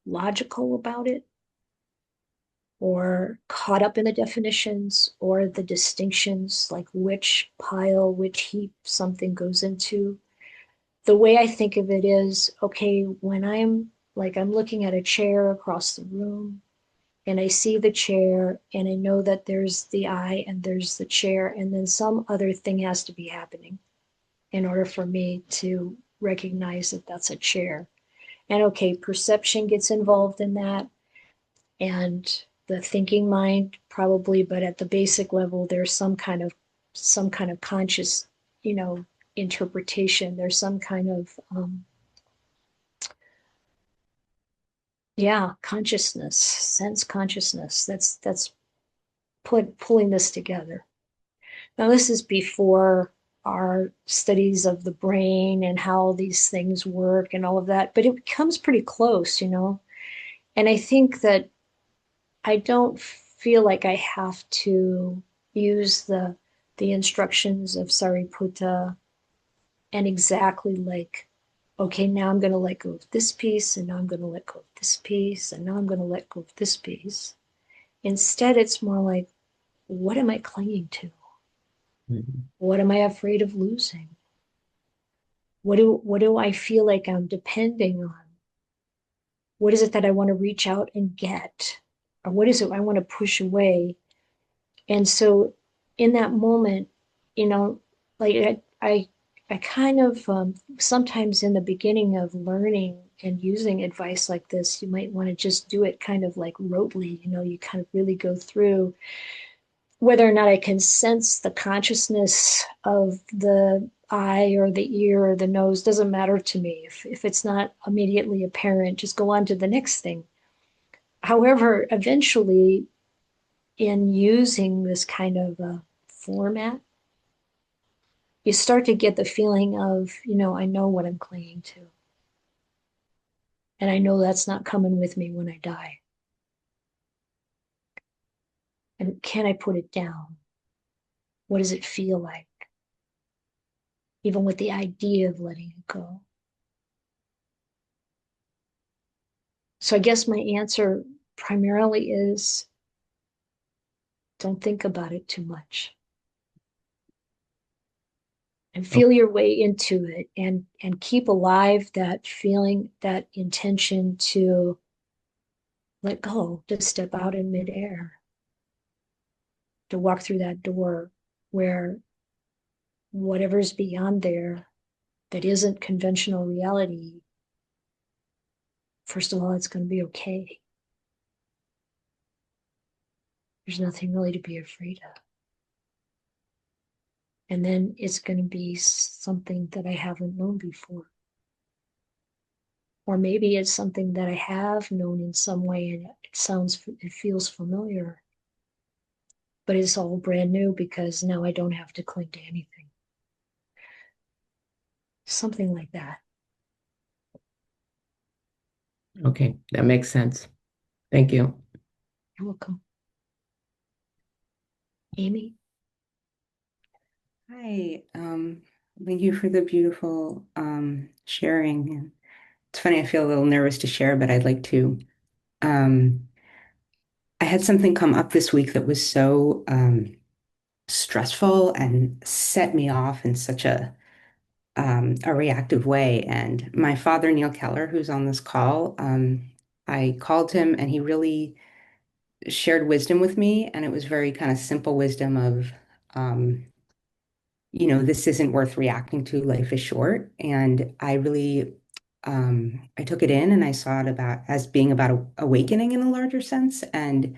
logical about it, or caught up in the definitions or the distinctions, like which pile, which heap something goes into. The way I think of it is, okay, when I'm looking at a chair across the room, and I see the chair and I know that there's the I and there's the chair, and then some other thing has to be happening in order for me to recognize that that's a chair. And okay, perception gets involved in that, and the thinking mind probably, but at the basic level, there's some kind of conscious, you know, interpretation. There's some kind of consciousness, sense consciousness that's pulling this together. Now, this is before our studies of the brain and how these things work and all of that, but it comes pretty close, you know. And I think that I don't feel like I have to use the instructions of Sariputta and exactly like, okay, now I'm going to let go of this piece, and now I'm going to let go of this piece, and now I'm going to let go of this piece. Instead, it's more like, what am I clinging to?
Mhm.
What am I afraid of losing? What do I feel like I'm depending on? What is it that I want to reach out and get? Or what is it I want to push away? And so in that moment, you know, like I kind of sometimes in the beginning of learning and using advice like this, you might want to just do it kind of like rotely, you know, you kind of really go through whether or not I can sense the consciousness of the eye or the ear or the nose doesn't matter to me. If it's not immediately apparent, just go on to the next thing. However, eventually, in using this kind of format, you start to get the feeling of, you know, I know what I'm clinging to. And I know that's not coming with me when I die. And can I put it down? What does it feel like? Even with the idea of letting it go. So I guess my answer primarily is don't think about it too much, and feel your way into it, and keep alive that feeling, that intention to let go, to step out in midair, to walk through that door where whatever's beyond there that isn't conventional reality, first of all, it's going to be okay. There's nothing really to be afraid of. And then it's going to be something that I haven't known before. Or maybe it's something that I have known in some way and it feels familiar, but it's all brand new because now I don't have to cling to anything. Something like that.
Okay, that makes sense. Thank you.
You're welcome. Amy?
Hi, thank you for the beautiful sharing. And it's funny, I feel a little nervous to share, but I'd like to. Um, I had something come up this week that was so stressful and set me off in such a reactive way. And my father, Neil Keller, who's on this call, I called him and he really shared wisdom with me, and it was very kind of simple wisdom of. This isn't worth reacting to. Life is short. And I really, I took it in and I saw it about as being about awakening in a larger sense. And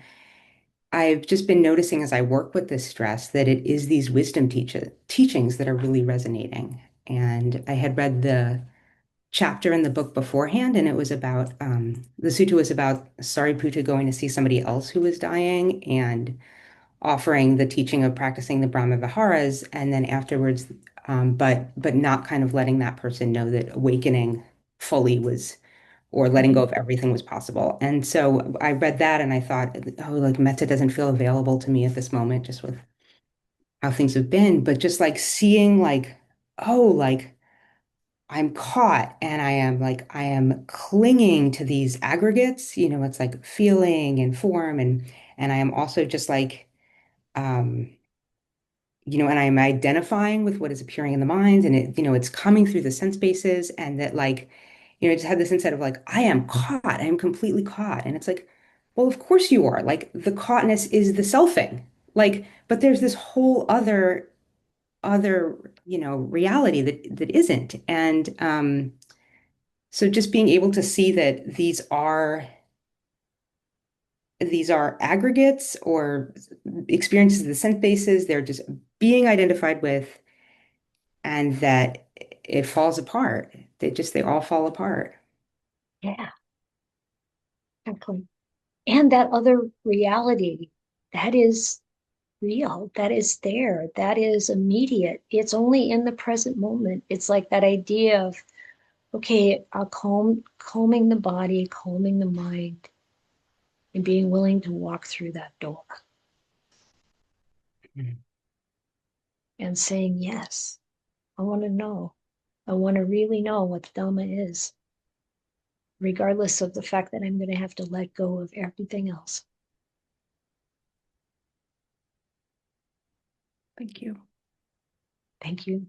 I've just been noticing as I work with this stress that it is these wisdom teachings that are really resonating. And I had read the chapter in the book beforehand, and it was about the sutta was about Sariputta going to see somebody else who was dying and offering the teaching of practicing the Brahma Viharas, and then afterwards, but not kind of letting that person know that awakening fully was, or letting go of everything was possible. And so I read that and I thought, oh, like metta doesn't feel available to me at this moment, just with how things have been, but just like seeing like, oh, like I'm caught and I am clinging to these aggregates, it's like feeling and form and I am also just like um and I'm identifying with what is appearing in the mind and it's coming through the sense bases and that like, I just had this insight of like, I am caught, I am completely caught. And it's like, well, of course you are. Like the caughtness is the selfing. Like, but there's this whole other, reality that isn't. And so just being able to see that these are aggregates or experiences of the sense bases, they're just being identified with and that it falls apart. They all fall apart.
Yeah, exactly. And that other reality, that is real, that is there, that is immediate. It's only in the present moment. It's like that idea of, okay, calming the body, calming the mind, and being willing to walk through that door
Mhm.
and saying, yes, I want to know. I want to really know what the Dhamma is, regardless of the fact that I'm going to have to let go of everything else.
Thank you.
Thank you.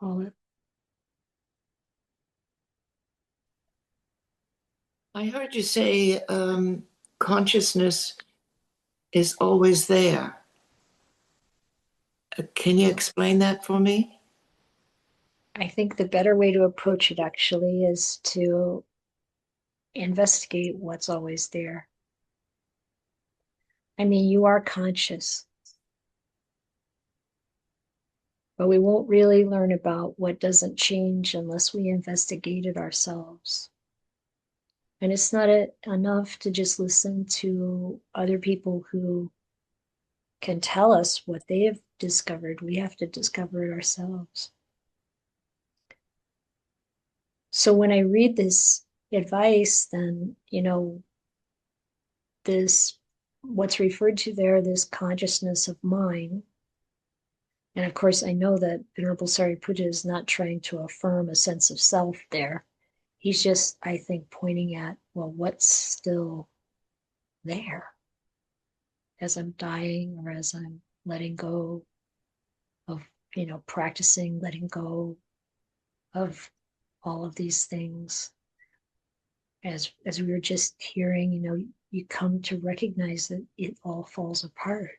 Paula.
I heard you say consciousness is always there. Can you explain that for me?
I think the better way to approach it actually is to investigate what's always there. I mean, you are conscious, but we won't really learn about what doesn't change unless we investigate it ourselves. And it's not enough to just listen to other people who can tell us what they have discovered. We have to discover it ourselves. So when I read this advice, then, this, what's referred to there, this consciousness of mind. And of course, I know that Venerable Sariputta is not trying to affirm a sense of self there. He's just, I think, pointing at, well, what's still there as I'm dying or as I'm letting go of, practicing letting go of all of these things. As we were just hearing, you come to recognize that it all falls apart.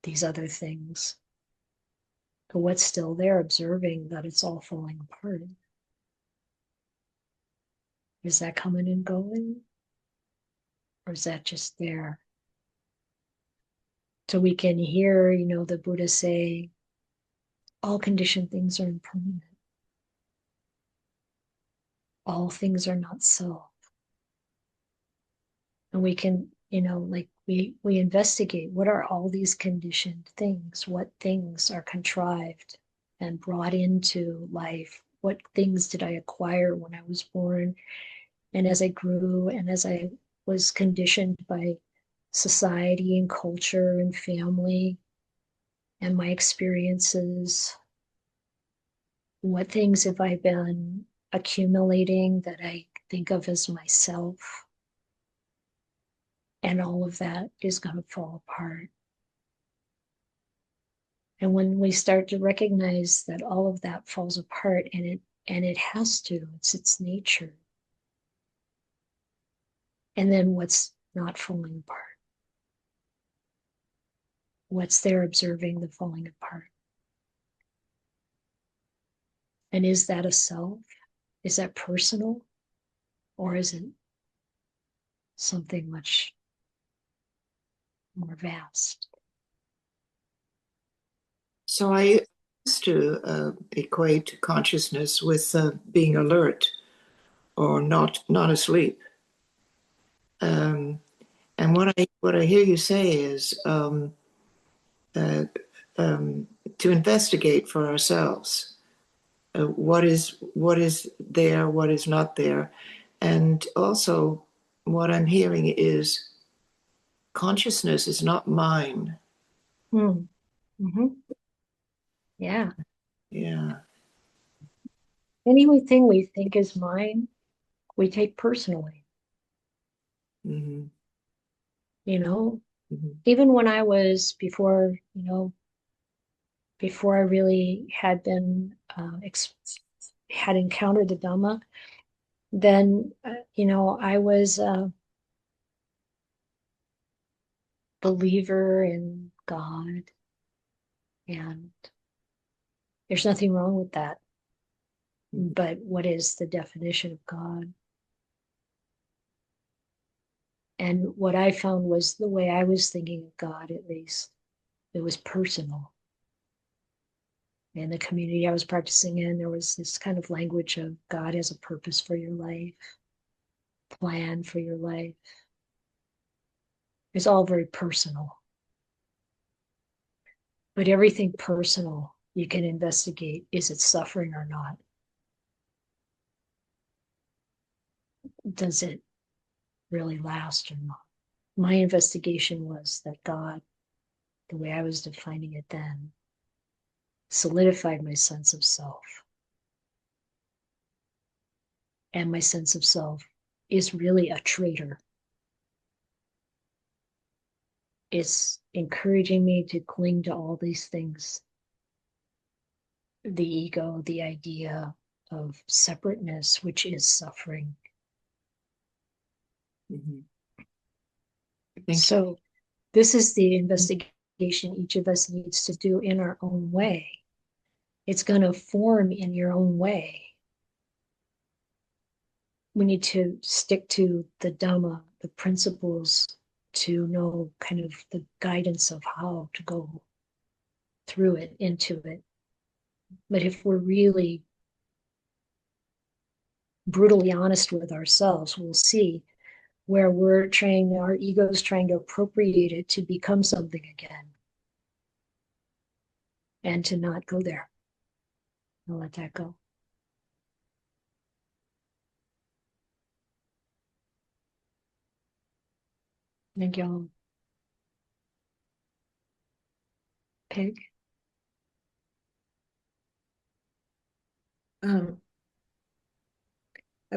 These other things. But what's still there, observing that it's all falling apart. Is that coming and going? Or is that just there? So we can hear, the Buddha say, all conditioned things are impermanent. All things are not self. And we can, we investigate, what are all these conditioned things? What things are contrived and brought into life? What things did I acquire when I was born? And as I grew and as I was conditioned by society and culture and family and my experiences, what things have I been accumulating that I think of as myself? And all of that is going to fall apart. And when we start to recognize that all of that falls apart, and it has to, it's its nature. And then what's not falling apart? What's there observing the falling apart? And is that a self? Is that personal? Or is it something much more vast?
So I used to equate consciousness with being alert or not asleep. And what I hear you say is to investigate for ourselves what is there, what is not there, and also what I'm hearing is consciousness is not mine.
Mm-hmm. Yeah.
Yeah.
Anything we think is mine, we take personally.
Mm-hmm. Mm-hmm.
Even when I was before I really had been had encountered the Dhamma, then I was a believer in God, and there's nothing wrong with that. Mm-hmm. But what is the definition of God? And what I found was the way I was thinking of God, at least, it was personal. In the community I was practicing in, there was this kind of language of God has a purpose for your life, plan for your life. It's all very personal. But everything personal you can investigate, is it suffering or not? Does it really last or not? My investigation was that God, the way I was defining it then, solidified my sense of self. And my sense of self is really a traitor. It's encouraging me to cling to all these things. The ego, the idea of separateness, which is suffering.
Mm-hmm.
So this is the investigation each of us needs to do in our own way. It's going to form in your own way. we need to stick to the Dhamma, the principles, to know kind of the guidance of how to go through it, into it. But if we're really brutally honest with ourselves, we'll see where our ego's trying to appropriate it to become something again, and to not go there. I'll let that go. Thank you all. Peg?
I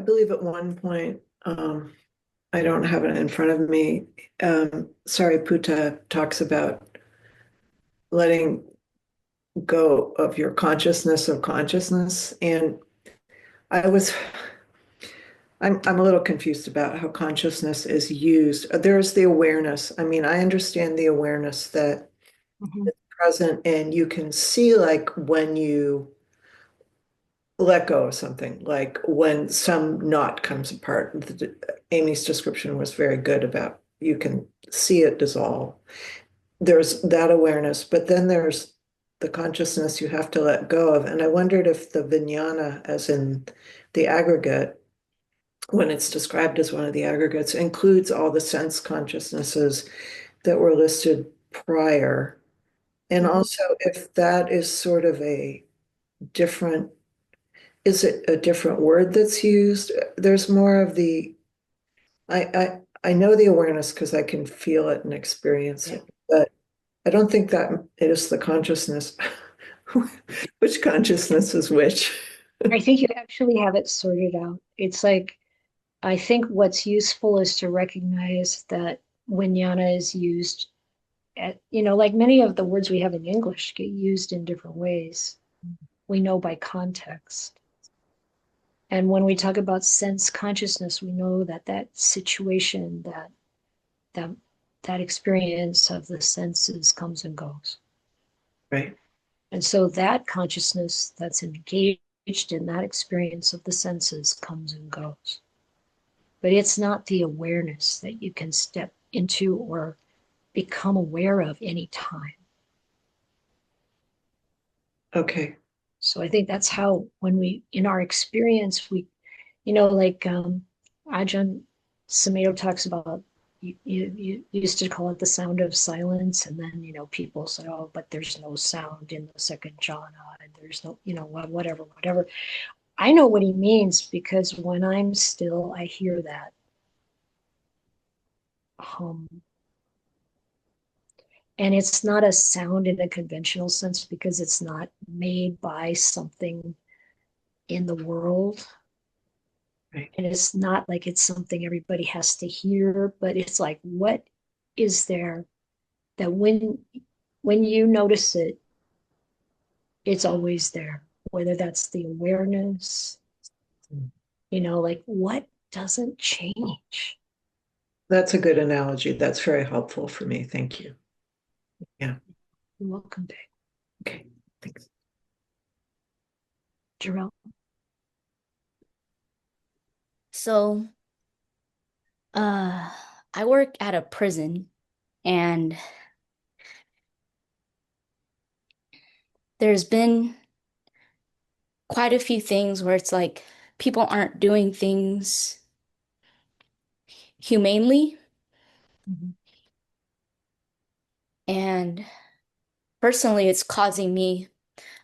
believe at one point, I don't have it in front of me. Sariputta talks about letting go of your consciousness of consciousness. And I'm a little confused about how consciousness is used. There's the awareness. I mean, I understand the awareness that is present, and you can see like when you let go of something, like when some knot comes apart. Amy's description was very good about you can see it dissolve. There's that awareness, but then there's the consciousness you have to let go of. And I wondered if the vijnana, as in the aggregate, when it's described as one of the aggregates, includes all the sense consciousnesses that were listed prior. And also if that is sort of is it a different word that's used? There's more of I know the awareness because I can feel it and experience it, but I don't think that it is the consciousness. Which consciousness is which?
I think you actually have it sorted out. It's like, I think what's useful is to recognize that vijnana is used like many of the words we have in English get used in different ways. We know by context. And when we talk about sense consciousness, we know that situation, that experience of the senses comes and goes.
Right.
And so that consciousness that's engaged in that experience of the senses comes and goes. But it's not the awareness that you can step into or become aware of any time.
Okay.
So I think that's how, in our experience, like Ajahn Sumedho talks about, you used to call it the sound of silence. And then, people say, oh, but there's no sound in the second jhana, and there's no, whatever. I know what he means, because when I'm still, I hear that hum. And it's not a sound in a conventional sense, because it's not made by something in the world.
Right.
And it's not like it's something everybody has to hear, but it's like, what is there that when you notice it, it's always there, whether that's the awareness, like what doesn't change.
That's a good analogy. That's very helpful for me. Thank you. Yeah.
You're welcome, babe.
Okay. Thanks.
Jarrell?
So, I work at a prison, and there's been quite a few things where it's like people aren't doing things humanely.
Mm-hmm.
And personally, it's causing me,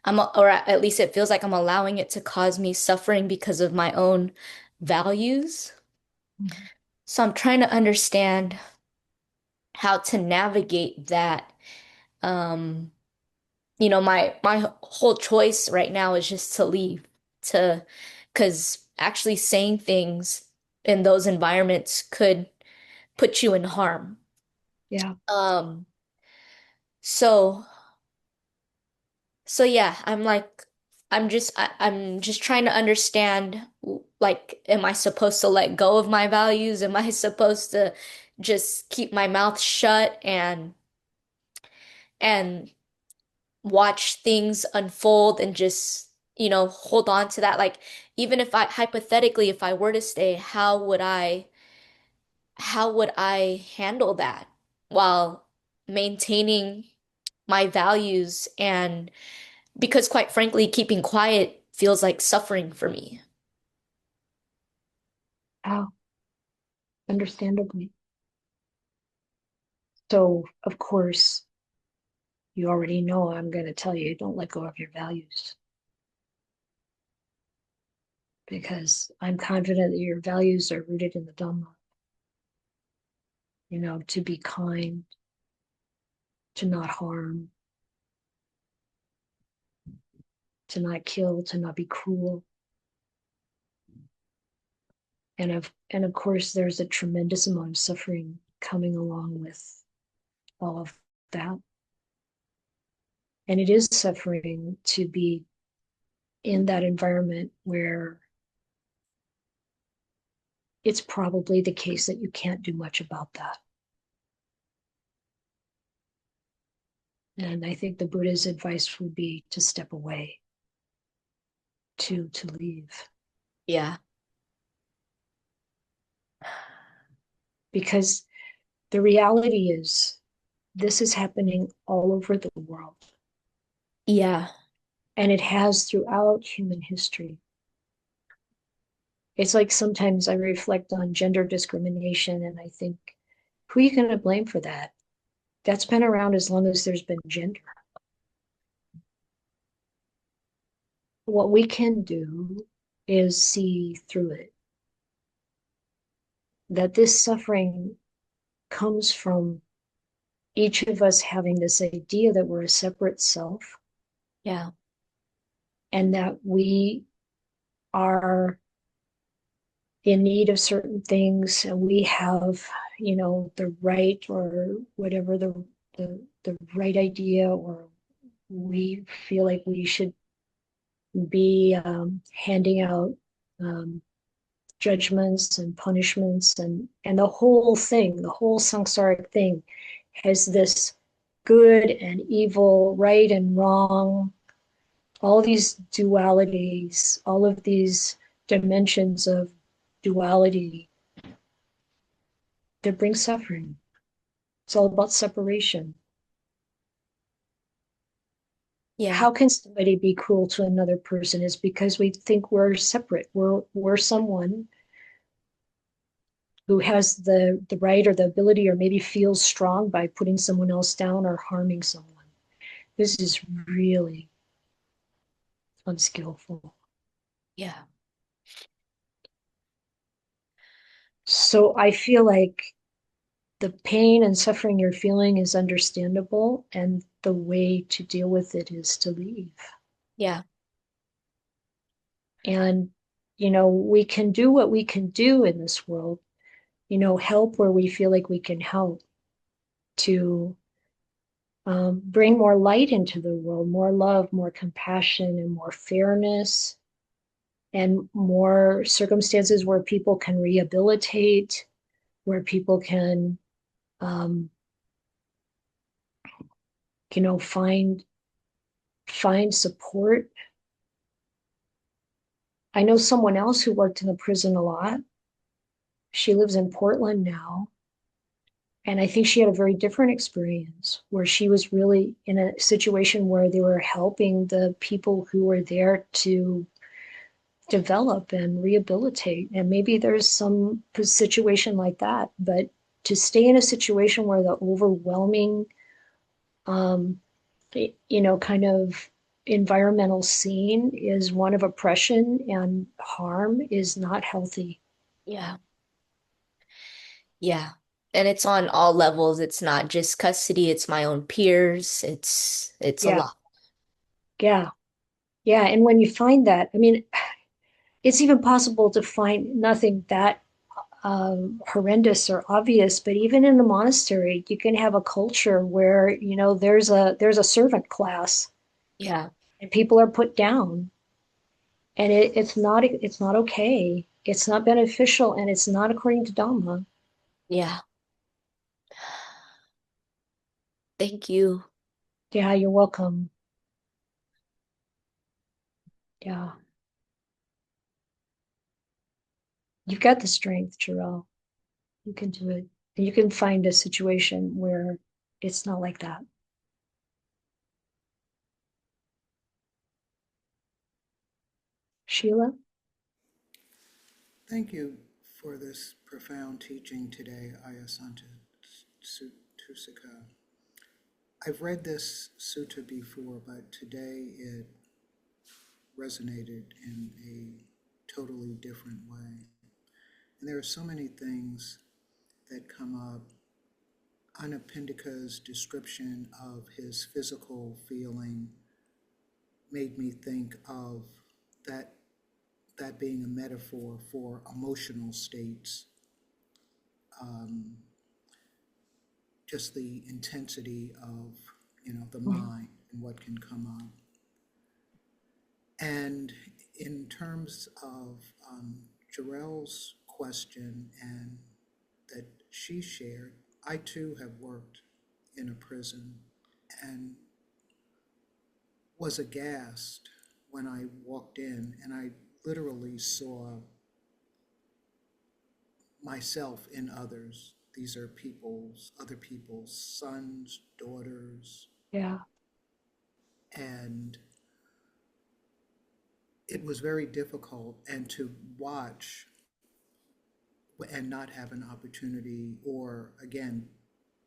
or at least it feels like I'm allowing it to cause me suffering because of my own values.
Mm-hmm.
So I'm trying to understand how to navigate that. My whole choice right now is just to leave, because actually saying things in those environments could put you in harm.
Yeah.
So yeah, I'm just trying to understand, like, am I supposed to let go of my values? Am I supposed to just keep my mouth shut and watch things unfold and just hold on to that. Like, even if hypothetically, if I were to stay, how would I handle that while maintaining my values? And because quite frankly, keeping quiet feels like suffering for me.
Oh, understandably. So, of course, you already know I'm going to tell you don't let go of your values, because I'm confident that your values are rooted in the Dhamma. To be kind, to not harm, to not kill, to not be cruel. And of course, there's a tremendous amount of suffering coming along with all of that. And it is suffering to be in that environment where it's probably the case that you can't do much about that. And I think the Buddha's advice would be to step away, to leave.
Yeah.
Because the reality is, this is happening all over the world.
Yeah.
And it has throughout human history. It's like sometimes I reflect on gender discrimination and I think, who are you going to blame for that? That's been around as long as there's been gender. What we can do is see through it. That this suffering comes from each of us having this idea that we're a separate self,
Yeah.
and that we are in need of certain things, and we have, the right, or whatever, the right idea, or we feel like we should be handing out judgments and punishments, and the whole thing, the whole samsaric thing has this good and evil, right and wrong, all these dualities, all of these dimensions of duality that bring suffering. It's all about separation.
Yeah.
How can somebody be cruel to another person? Is because we think we're separate. We're someone who has the right or the ability, or maybe feels strong by putting someone else down or harming someone. This is really unskillful.
Yeah.
So I feel like the pain and suffering you're feeling is understandable, and the way to deal with it is to leave.
Yeah.
And, we can do what we can do in this world, help where we feel like we can help, to bring more light into the world, more love, more compassion, and more fairness, and more circumstances where people can rehabilitate, where people can, um, find support. I know someone else who worked in the prison a lot. She lives in Portland now. And I think she had a very different experience, where she was really in a situation where they were helping the people who were there to develop and rehabilitate. And maybe there's some situation like that, but to stay in a situation where the overwhelming, um, kind of environmental scene is one of oppression and harm is not healthy.
Yeah. Yeah. And it's on all levels. It's not just custody, it's my own peers. It's a
Yeah,
lot.
yeah, yeah. And when you find that, I mean, it's even possible to find nothing that horrendous or obvious, but even in the monastery, you can have a culture where there's a servant class,
Yeah.
and people are put down, and it's not okay. It's not beneficial, and it's not according to Dhamma.
Yeah. Thank you.
Yeah, you're welcome. Yeah. You've got the strength, Jarrell. You can do it. And you can find a situation where it's not like that. Sheila?
Thank you for this profound teaching today, Ayya Santussika. I've read this sutta before, but today it resonated in a totally different way. And there are so many things that come up. Anāthapiṇḍika's description of his physical feeling made me think of that being a metaphor for emotional states. Just the intensity of, the mind and what can come up. And in terms of Jarrell's question and that she shared, I too have worked in a prison and was aghast when I walked in and I literally saw myself in others. These are other people's sons, daughters.
Yeah.
And it was very difficult, and to watch and not have an opportunity, or again,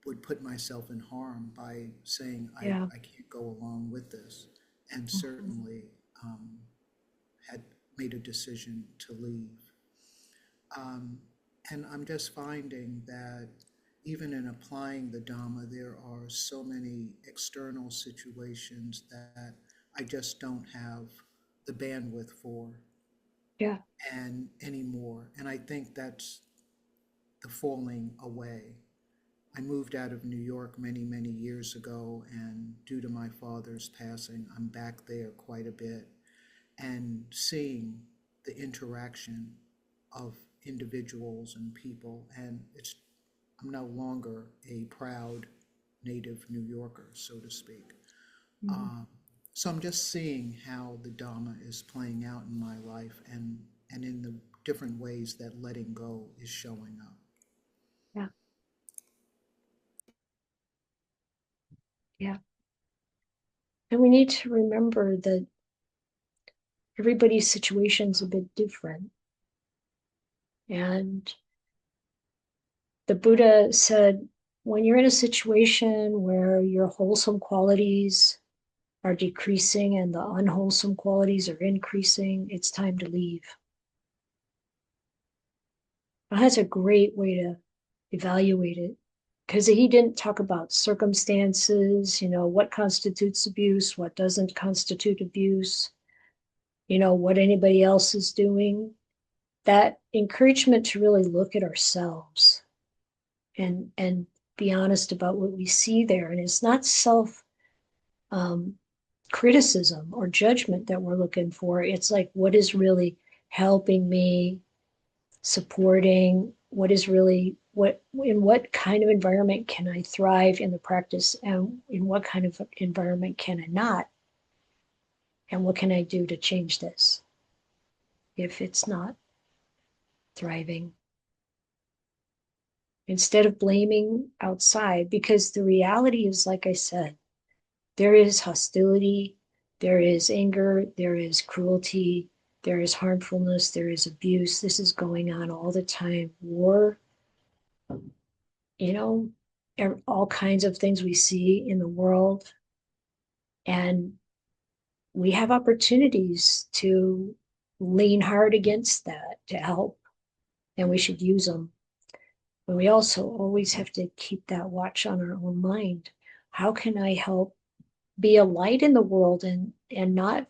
would put myself in harm by saying,
Yeah.
I can't go along with this. And certainly had made a decision to leave. And I'm just finding that even in applying the Dhamma, there are so many external situations that I just don't have the bandwidth for
Yeah.
and anymore. And I think that's the falling away. I moved out of New York many, many years ago, and due to my father's passing, I'm back there quite a bit and seeing the interaction of individuals and people. And I'm no longer a proud native New Yorker, so to speak. So I'm just seeing how the Dhamma is playing out in my life and in the different ways that letting go is showing up.
Yeah. Yeah. And we need to remember that everybody's situation is a bit different. And the Buddha said, when you're in a situation where your wholesome qualities are decreasing and the unwholesome qualities are increasing, it's time to leave. Well, that's a great way to evaluate it, because he didn't talk about circumstances, what constitutes abuse, what doesn't constitute abuse, what anybody else is doing. That encouragement to really look at ourselves and be honest about what we see there. And it's not self criticism or judgment that we're looking for. It's like, what is really helping me, supporting, what is really, in what kind of environment can I thrive in the practice, and in what kind of environment can I not? And what can I do to change this if it's not thriving? Instead of blaming outside, because the reality is, like I said, there is hostility, there is anger, there is cruelty, there is harmfulness, there is abuse. This is going on all the time. War, all kinds of things we see in the world. And we have opportunities to lean hard against that to help, and we should use them. But we also always have to keep that watch on our own mind. How can I help be a light in the world and not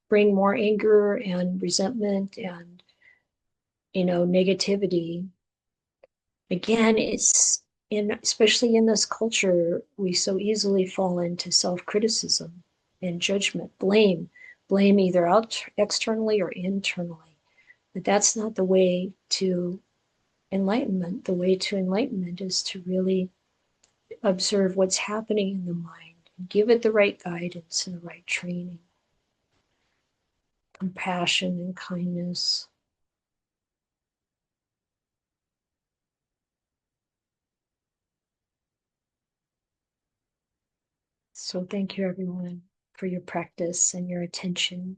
bring more anger and resentment and negativity? Again, especially in this culture, we so easily fall into self-criticism and judgment, blame either externally or internally. But that's not the way to enlightenment. The way to enlightenment is to really observe what's happening in the mind and give it the right guidance and the right training. compassion and kindness. So thank you, everyone, for your practice and your attention.